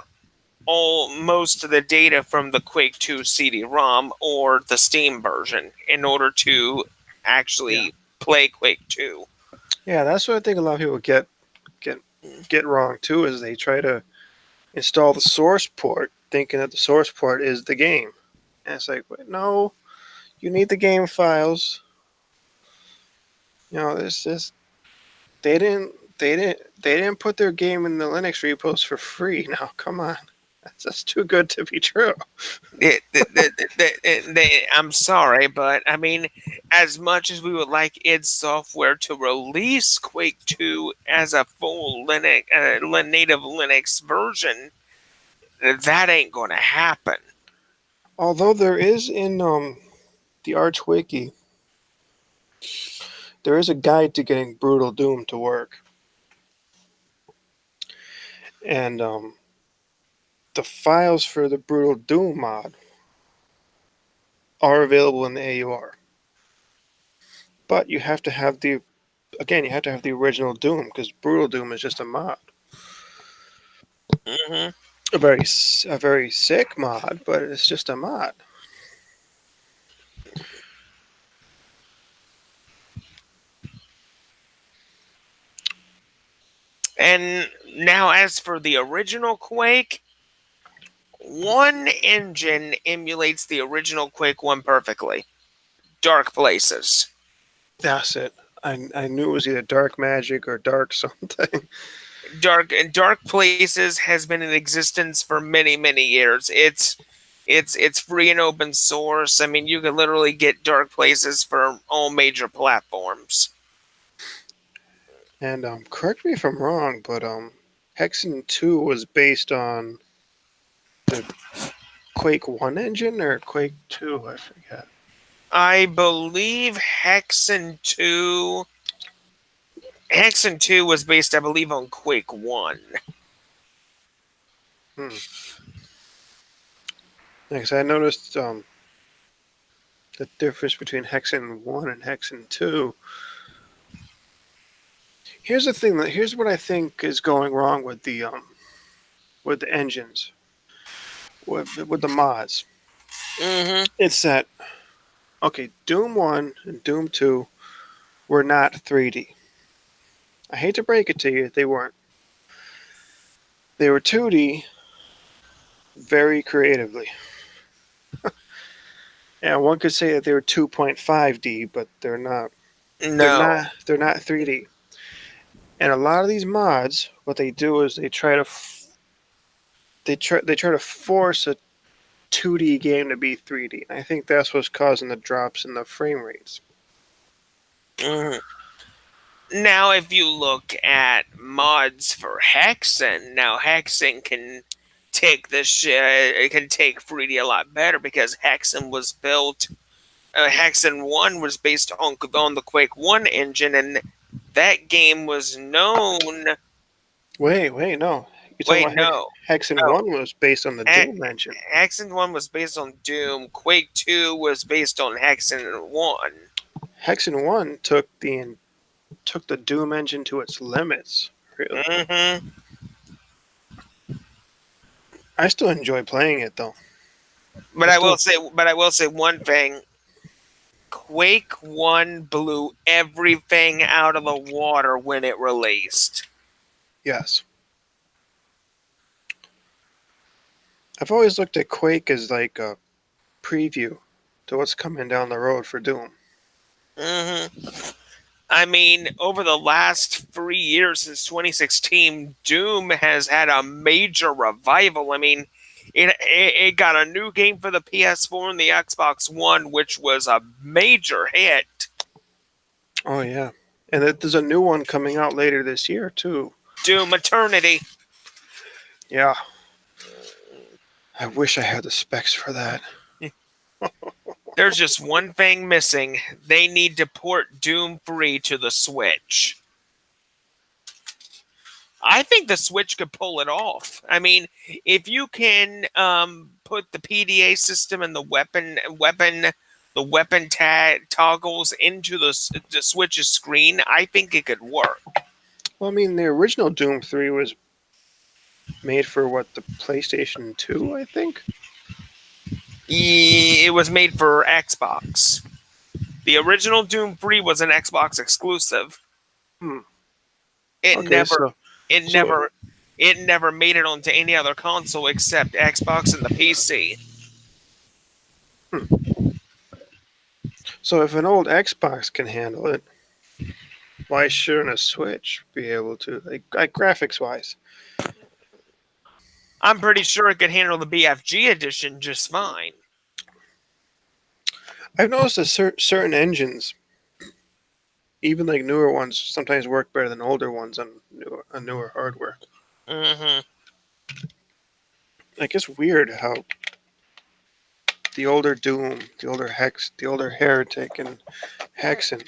all most of the data from the Quake 2 CD-ROM or the Steam version in order to yeah, actually play Quake 2. yeah, that's what I think a lot of people get get wrong too. Is they try to install the source port, thinking that the source port is the game. And it's like, wait, no, you need the game files. You know, this they didn't they didn't they didn't put their game in the Linux repos for free. Now, come on, that's just too good to be true. I'm sorry, but I mean, as much as we would like id Software to release Quake 2 as a full native Linux version, that ain't going to happen. Although there is in the Arch Wiki, there is a guide to getting Brutal Doom to work, and the files for the Brutal Doom mod are available in the AUR. But you have to have the again, you have to have the original Doom because Brutal Doom is just a mod, Hmm. a very sick mod, but it's just a mod. And now, as for the original Quake, one engine emulates the original Quake 1 perfectly. Dark Places. That's it. I knew it was either Dark Magic or Dark something. Dark Places has been in existence for many years. It's free and open source. I mean, you can literally get Dark Places for all major platforms. And correct me if I'm wrong, but Hexen 2 was based on the Quake 1 engine or Quake 2, I forget. I believe Hexen 2 was based, I believe, on Quake 1. Hmm. Because I noticed the difference between Hexen 1 and Hexen 2. Here's what I think is going wrong with the engines, with the mods. Hmm. It's that okay, Doom 1 and Doom 2 were not 3D. I hate to break it to you, they weren't. They were 2D very creatively. Yeah, one could say that they were 2.5D, but they're not. They're No. not. They're not 3D. And a lot of these mods, what they do is they try to force a 2D game to be 3D. And I think that's what's causing the drops in the frame rates. Hmm. Now, if you look at mods for Hexen, now Hexen can take it can take 3D a lot better because Hexen 1 was based on the Quake 1 engine, and that game was known. Wait, no. You're talking Wait, about no, Hexen no. 1 was based on the Doom engine. Hexen 1 was based on Doom. Quake 2 was based on Hexen 1. Hexen 1 took the Doom engine to its limits, really. Hmm. I still enjoy playing it though. But I I will still say, but I will say one thing: Quake 1 blew everything out of the water when it released. yes. I've always looked at Quake as like a preview to what's coming down the road for Doom. Hmm. I mean, over the last 3 years since 2016, Doom has had a major revival. I mean, it got a new game for the PS4 and the Xbox One, which was a major hit. Oh yeah, and there's a new one coming out later this year too. Doom Eternity. Yeah, I wish I had the specs for that. There's just one thing missing. They need to port Doom 3 to the Switch. I think the Switch could pull it off. I mean, if you can put the PDA system and the weapon tag toggles into the Switch's screen, I think it could work. Well, I mean, the original Doom 3 was made for what the PlayStation 2, I think. It was made for Xbox. The original Doom 3 was an Xbox exclusive. Hmm. It Okay, never so it so never. It never made it onto any other console except Xbox and the PC. Hmm. So if an old Xbox can handle it, why shouldn't a Switch be able to? Like graphics wise. I'm pretty sure it could handle the BFG edition just fine. I've noticed that certain engines, even like newer ones, sometimes work better than older ones on newer hardware. Hmm. Like it's weird how the older Doom, the older Hex, the older Heretic, and Hexen,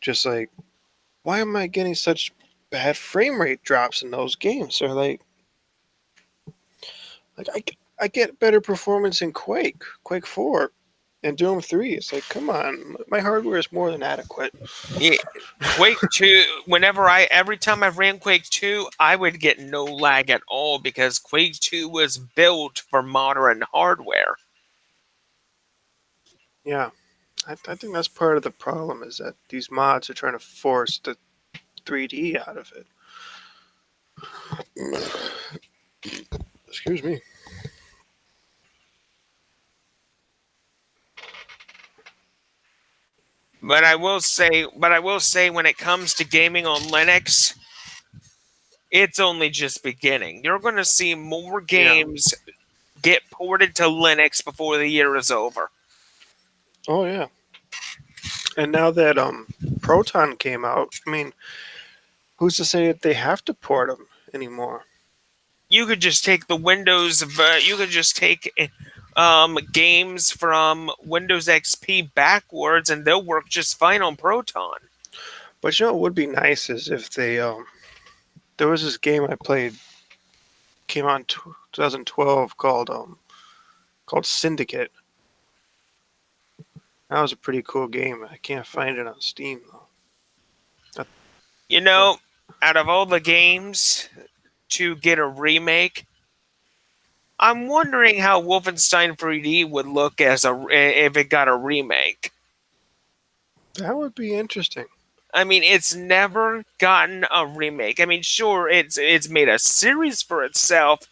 just like, why am I getting such bad frame rate drops in those games? Or like I get better performance in Quake 4, and Doom 3. It's like, come on, my hardware is more than adequate. Yeah, Quake 2, every time I ran Quake 2, I would get no lag at all because Quake 2 was built for modern hardware. Yeah, I think that's part of the problem is that these mods are trying to force the 3D out of it. Excuse me. But I will say when it comes to gaming on Linux, it's only just beginning. You're going to see more Yeah. games get ported to Linux before the year is over. Oh yeah. And now that Proton came out, I mean, who's to say that they have to port them anymore? You could just take you could just take games from Windows XP backwards and they'll work just fine on Proton. But you know what would be nice is if they there was this game I played came out in 2012 called Syndicate. That was a pretty cool game. I can't find it on Steam though. That, You yeah, know, out of all the games to get a remake, I'm wondering how Wolfenstein 3D would look if it got a remake. that would be interesting. I mean, it's never gotten a remake. I mean, sure, it's made a series for itself,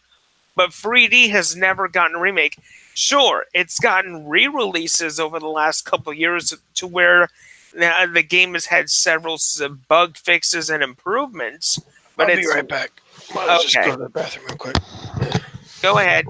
but 3D has never gotten a remake. Sure, it's gotten re-releases over the last couple of years to where the game has had several bug fixes and improvements, but I'll be it's right back. Let's just okay. go to the bathroom real quick. Go ahead.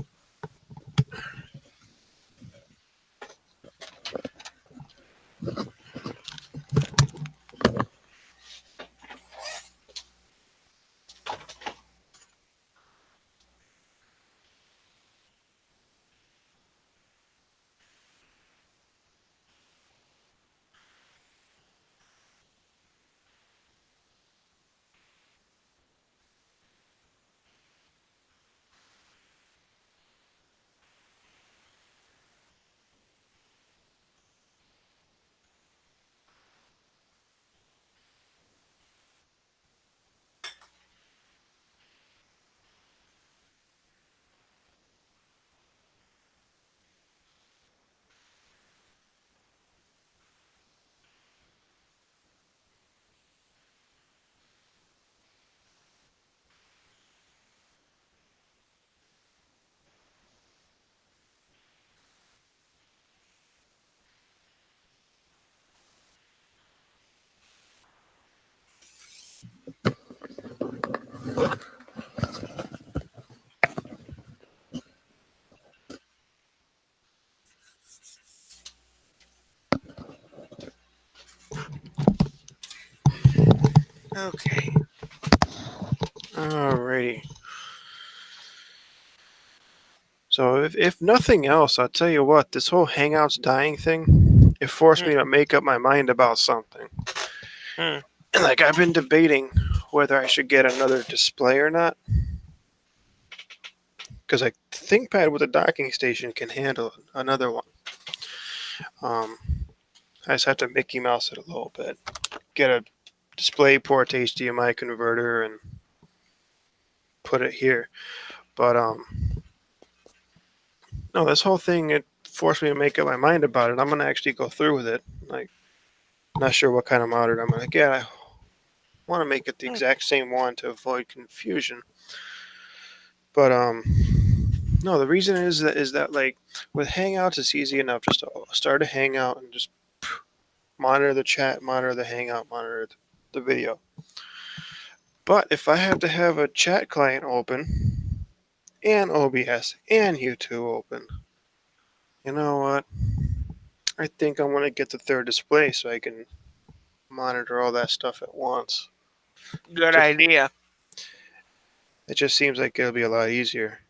Okay. Alrighty. So if nothing else, I'll tell you what, this whole Hangouts dying thing, it forced Hmm, me to make up my mind about something. hmm. And like I've been debating whether I should get another display or not. Because like the ThinkPad with a docking station can handle another one. Um, I just have to Mickey Mouse it a little bit. Get a DisplayPort HDMI converter and put it here. But no, this whole thing it forced me to make up my mind about it. I'm gonna actually go through with it. Like, not sure what kind of monitor I'm gonna get. want to make it the Hmm. exact same one to avoid confusion. But no, the reason is that like with Hangouts, it's easy enough just to start a Hangout and just monitor the chat, monitor the Hangout, monitor the video. But if I have to have a chat client open and OBS and YouTube open, you know what? I think I'm gonna get the third display so I can monitor all that stuff at once. Good Just idea. it just seems like it'll be a lot easier.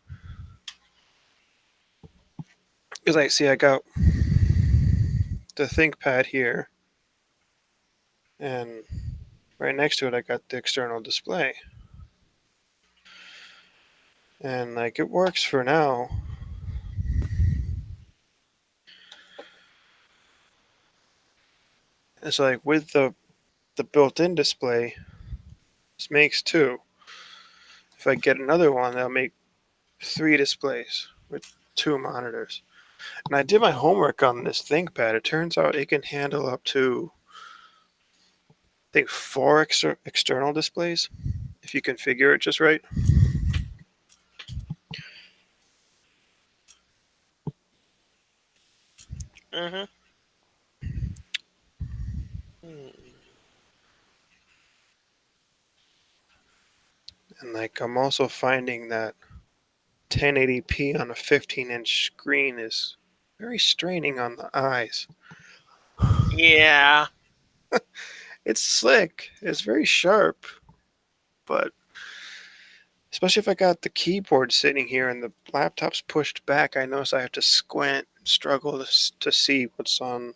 Because I see I got the ThinkPad here, and right next to it I got the external display, and like it works for now. It's like with the built-in display, this makes two. If I get another one, that'll make three displays with two monitors. And I did my homework on this ThinkPad. It turns out it can handle up to I think four external displays if you configure it just right. Mm-hmm. And like I'm also finding that 1080p on a 15-inch screen is very straining on the eyes. Yeah. It's slick. It's very sharp, but especially if I got the keyboard sitting here and the laptop's pushed back, I notice I have to squint, and struggle to see what's on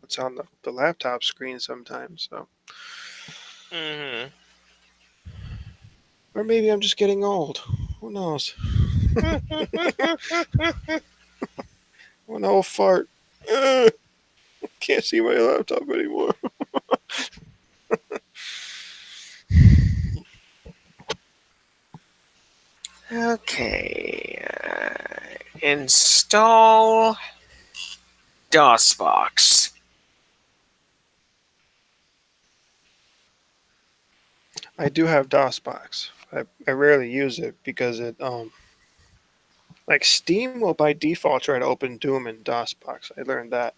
the laptop screen sometimes. So, Mm-hmm. or maybe I'm just getting old. Who knows? One old fart. Can't see my laptop anymore. Okay. Install DOSBox. I do have DOSBox. I rarely use it because it like Steam will by default try to open Doom in DOSBox. I learned that,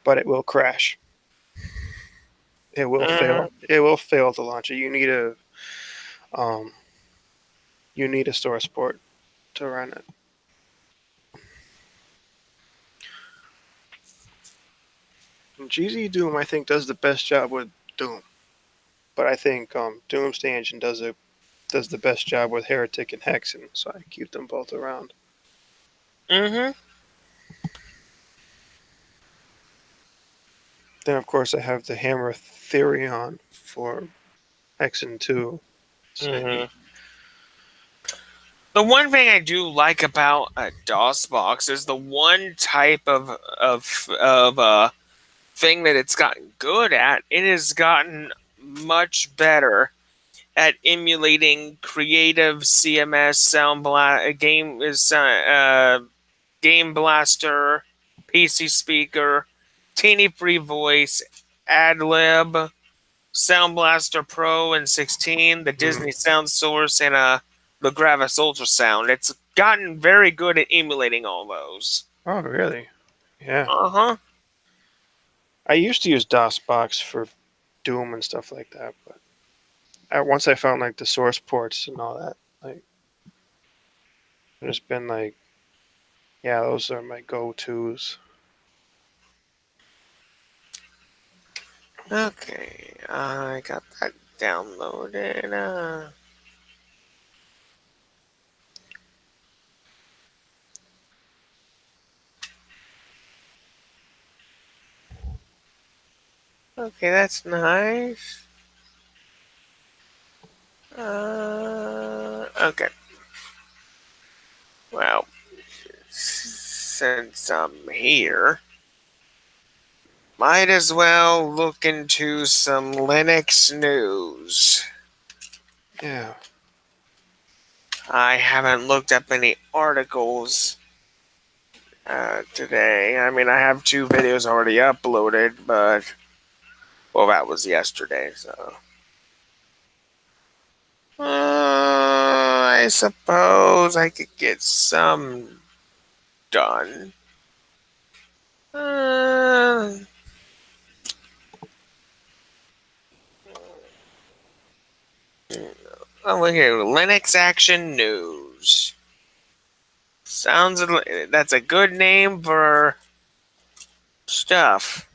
but it will crash. It will Mm-hmm. fail. It will fail to launch it. Um you need a source port to run it. And GZ Doom I think does the best job with Doom, but I think Doomsday Engine does the best job with Heretic and Hexen, so I keep them both around. Mm-hmm. Then of course I have the Hammer Therion for Hexen 2. So Mm-hmm. The one thing I do like about a DOSBox is the one type of thing that it's gotten good at. It has gotten much better at emulating creative CMS, game blaster, PC speaker, teeny free voice, AdLib, Sound Blaster Pro and 16, the mm. Disney Sound Source, and the Gravis Ultrasound. It's gotten very good at emulating all those. Oh really? Yeah. Uh huh. I used to use DOSBox for Doom and stuff like that, but once I found like the source ports and all that, like there's been like yeah, those are my go-tos. Okay, I got that downloaded. Okay, that's nice. Okay. Well, since I'm here, might as well look into some Linux news. Yeah. I haven't looked up any articles today. I mean, I have two videos already uploaded, but well, that was yesterday, so. I suppose I could get some done. Uh, oh, look here. Linux Action News. That's a good name for stuff.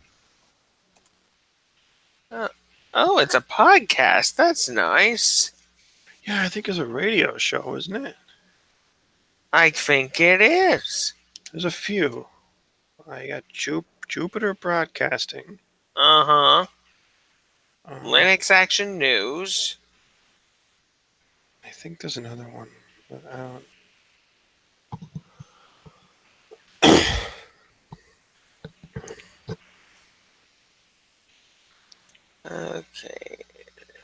Uh, oh, it's a podcast. That's nice. Yeah, I think it's a radio show, isn't it? I think it is. There's a few. I got Jupiter Broadcasting. Uh huh. Um, Linux Action News. I think there's another one, but I don't. Okay.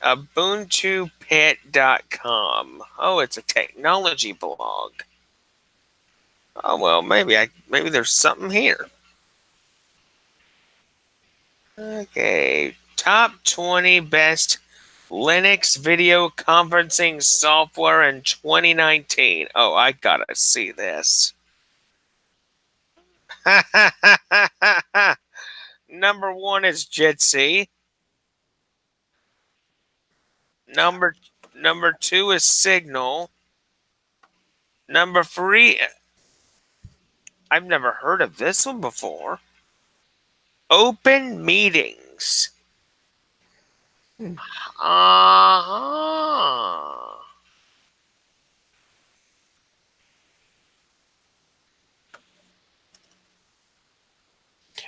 UbuntuPit.com. Oh, it's a technology blog. Oh well, maybe there's something here. Okay, top 20 best Linux video conferencing software in 2019. Oh, I gotta see this. Number one is Jitsi. Number number two is Signal. Number three, I've never heard of this one before. Open Meetings. Hmm. Uh-huh.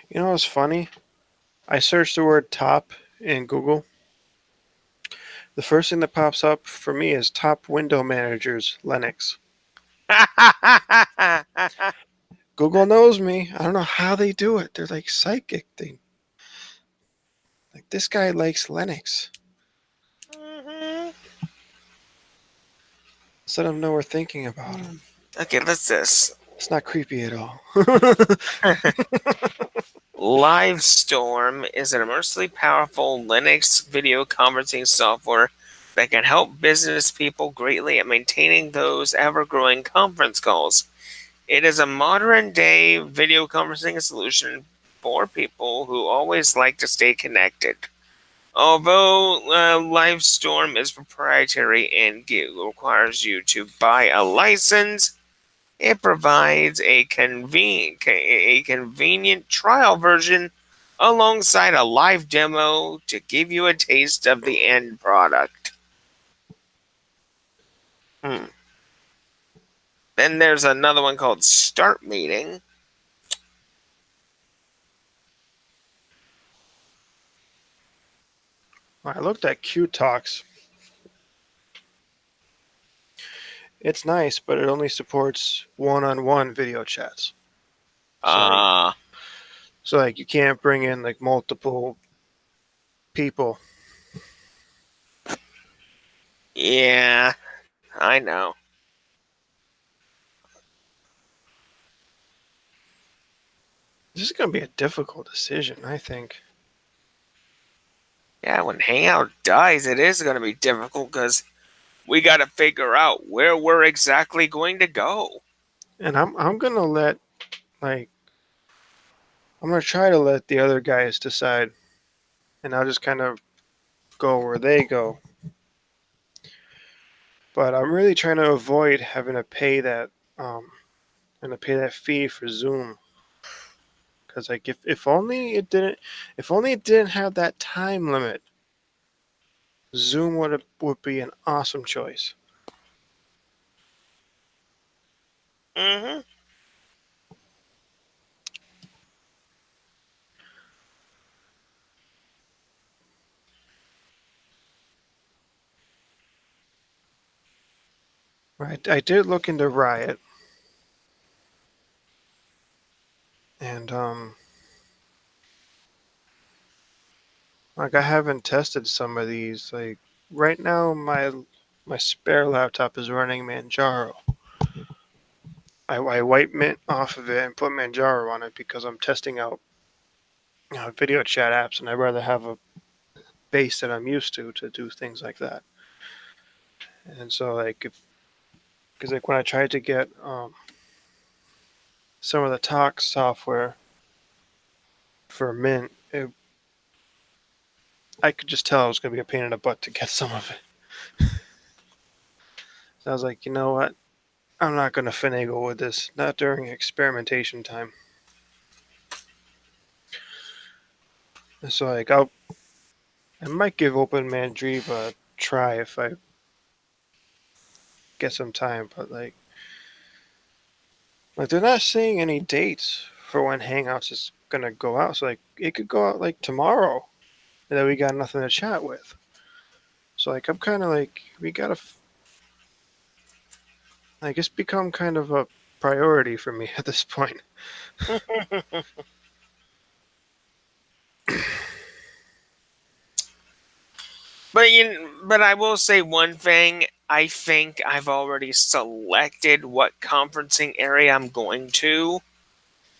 You know what's funny? I searched the word top in Google. The first thing that pops up for me is top window managers Linux. Google knows me. I don't know how they do it. They're like psychic. They like this guy likes Linux. Mhm. Let's let them know we're thinking about him. Okay, let's this. It's not creepy at all. Livestorm is an immersively powerful Linux video conferencing software that can help business people greatly at maintaining those ever-growing conference calls. It is a modern-day video conferencing solution for people who always like to stay connected. Although Livestorm is proprietary and requires you to buy a license, it provides a convenient trial version alongside a live demo to give you a taste of the end product. Hmm. Then there's another one called Start Meeting. I looked at Q Talks. It's nice, but it only supports one-on-one video chats. So like, Uh, so like you can't bring in like multiple people. yeah, I know. This is gonna be a difficult decision, I think. Yeah, when Hangout dies, it is going to be difficult because we got to figure out where we're exactly going to go. And I'm gonna let like I'm gonna try to let the other guys decide, and I'll just kind of go where they go. But I'm really trying to avoid having to pay that fee for Zoom. Because like if only it didn't have that time limit, Zoom would be an awesome choice. Hmm. Right, I did look into Riot, and like I haven't tested some of these. Like right now, my spare laptop is running Manjaro. I wipe Mint off of it and put Manjaro on it because I'm testing out video chat apps, and I'd rather have a base that I'm used to do things like that. And so, like, Because like when I tried to get some of the talk software for Mint, I could just tell it was going to be a pain in the butt to get some of it. So I was like, you know what? I'm not going to finagle with this, not during experimentation time. And so like I might give Open Mandriva a try if I get some time, but like they're not saying any dates for when Hangouts is gonna go out. So like it could go out like tomorrow, and then we got nothing to chat with. So like I'm kind of like we gotta like it's become kind of a priority for me at this point. But I will say one thing. I think I've already selected what conferencing area I'm going to.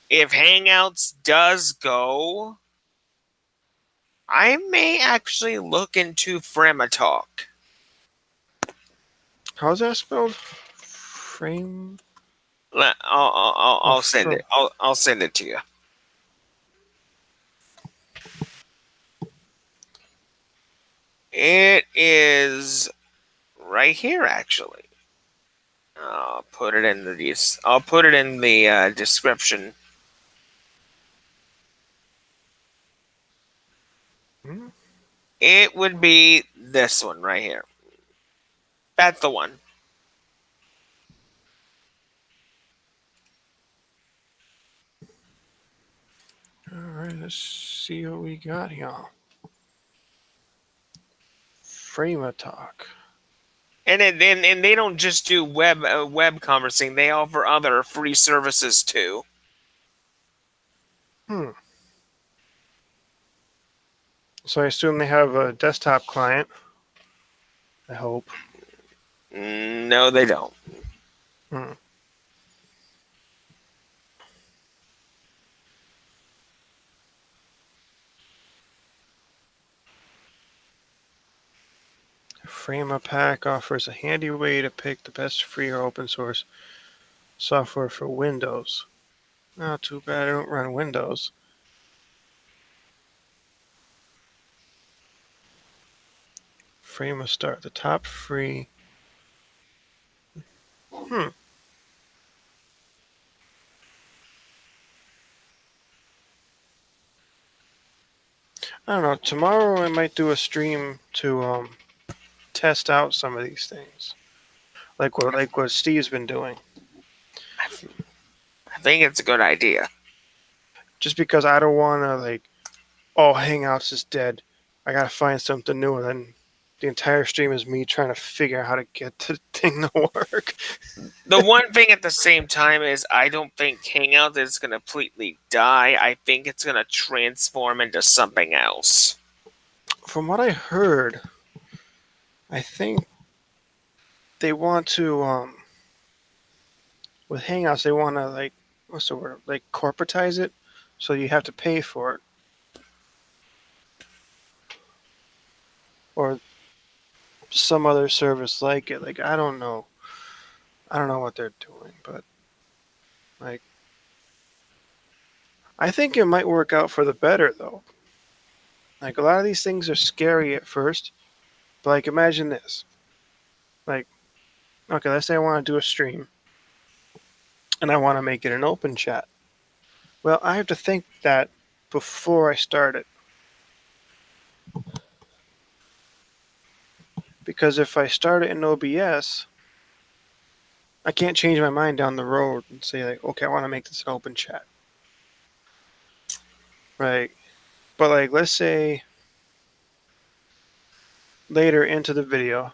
If Hangouts does go, I may actually look into Framatalk. How's that spelled? Frame. Oh, I'll send it. I'll send it to you. It is right here, actually. I'll put it in the description. Hmm? It would be this one right here. That's the one. All right, let's see what we got here. Frame talk. And they don't just do web conferencing. They offer other free services too. Hmm. So I assume they have a desktop client. I hope. No, they don't. Hmm. Frame offers a handy way to pick the best free or open source software for Windows. Not too bad I don't run Windows. Frame start. The top free. Hmm. I don't know. Tomorrow I might do a stream to test out some of these things. Like what Steve's been doing. I think it's a good idea. Just because I don't wanna oh Hangouts is dead. I gotta find something new and then the entire stream is me trying to figure out how to get the thing to work. The one thing at the same time is I don't think Hangout is going to completely die. I think it's going to transform into something else. From what I heard, I think they want to with Hangouts they want to what's the word like corporatize it, so you have to pay for it or some other service like it. Like I don't know what they're doing, but like I think it might work out for the better though. Like a lot of these things are scary at first, but like imagine this. Like okay, let's say I want to do a stream and I want to make it an open chat. Well, I have to think that before I start it because if I start it in OBS, I can't change my mind down the road and say like, okay, I want to make this an open chat, right? But like, let's say later into the video,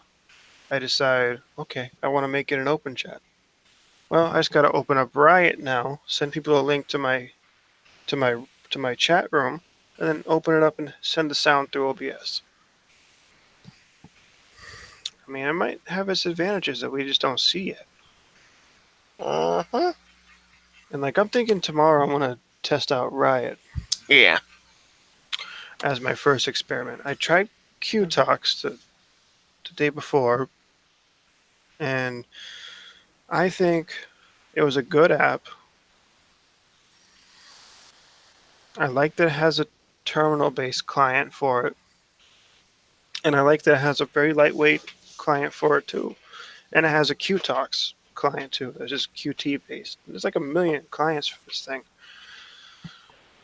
I decide, okay, I want to make it an open chat. Well, I just got to open up Riot now, send people a link to my to my chat room, and then open it up and send the sound through OBS. I mean, it might have its advantages that we just don't see yet. Uh-huh. And like, I'm thinking tomorrow I'm gonna test out Riot Yeah. as my first experiment. I tried Q Talks the day before, and I think it was a good app. I like that it has a terminal-based client for it, and I like that it has a very lightweight client for it too, and it has a QTalks client too. That's just Qt based. There's like a million clients for this thing.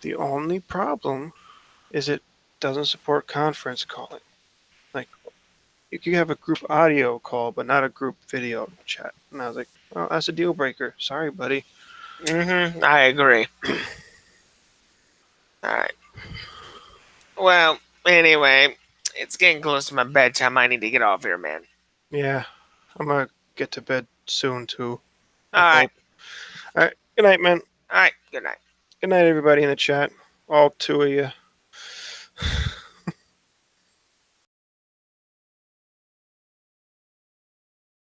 The only problem is it doesn't support conference calling. Like you can have a group audio call, but not a group video chat. And I was like, well, that's a deal breaker. Sorry, buddy. I agree. All right. Well, anyway, it's getting close to my bedtime. I need to get off here, man. Yeah, I'm gonna get to bed soon too. I All right. hope. All right. Good night, man. All right. Good night. Good night, everybody in the chat. All two of you.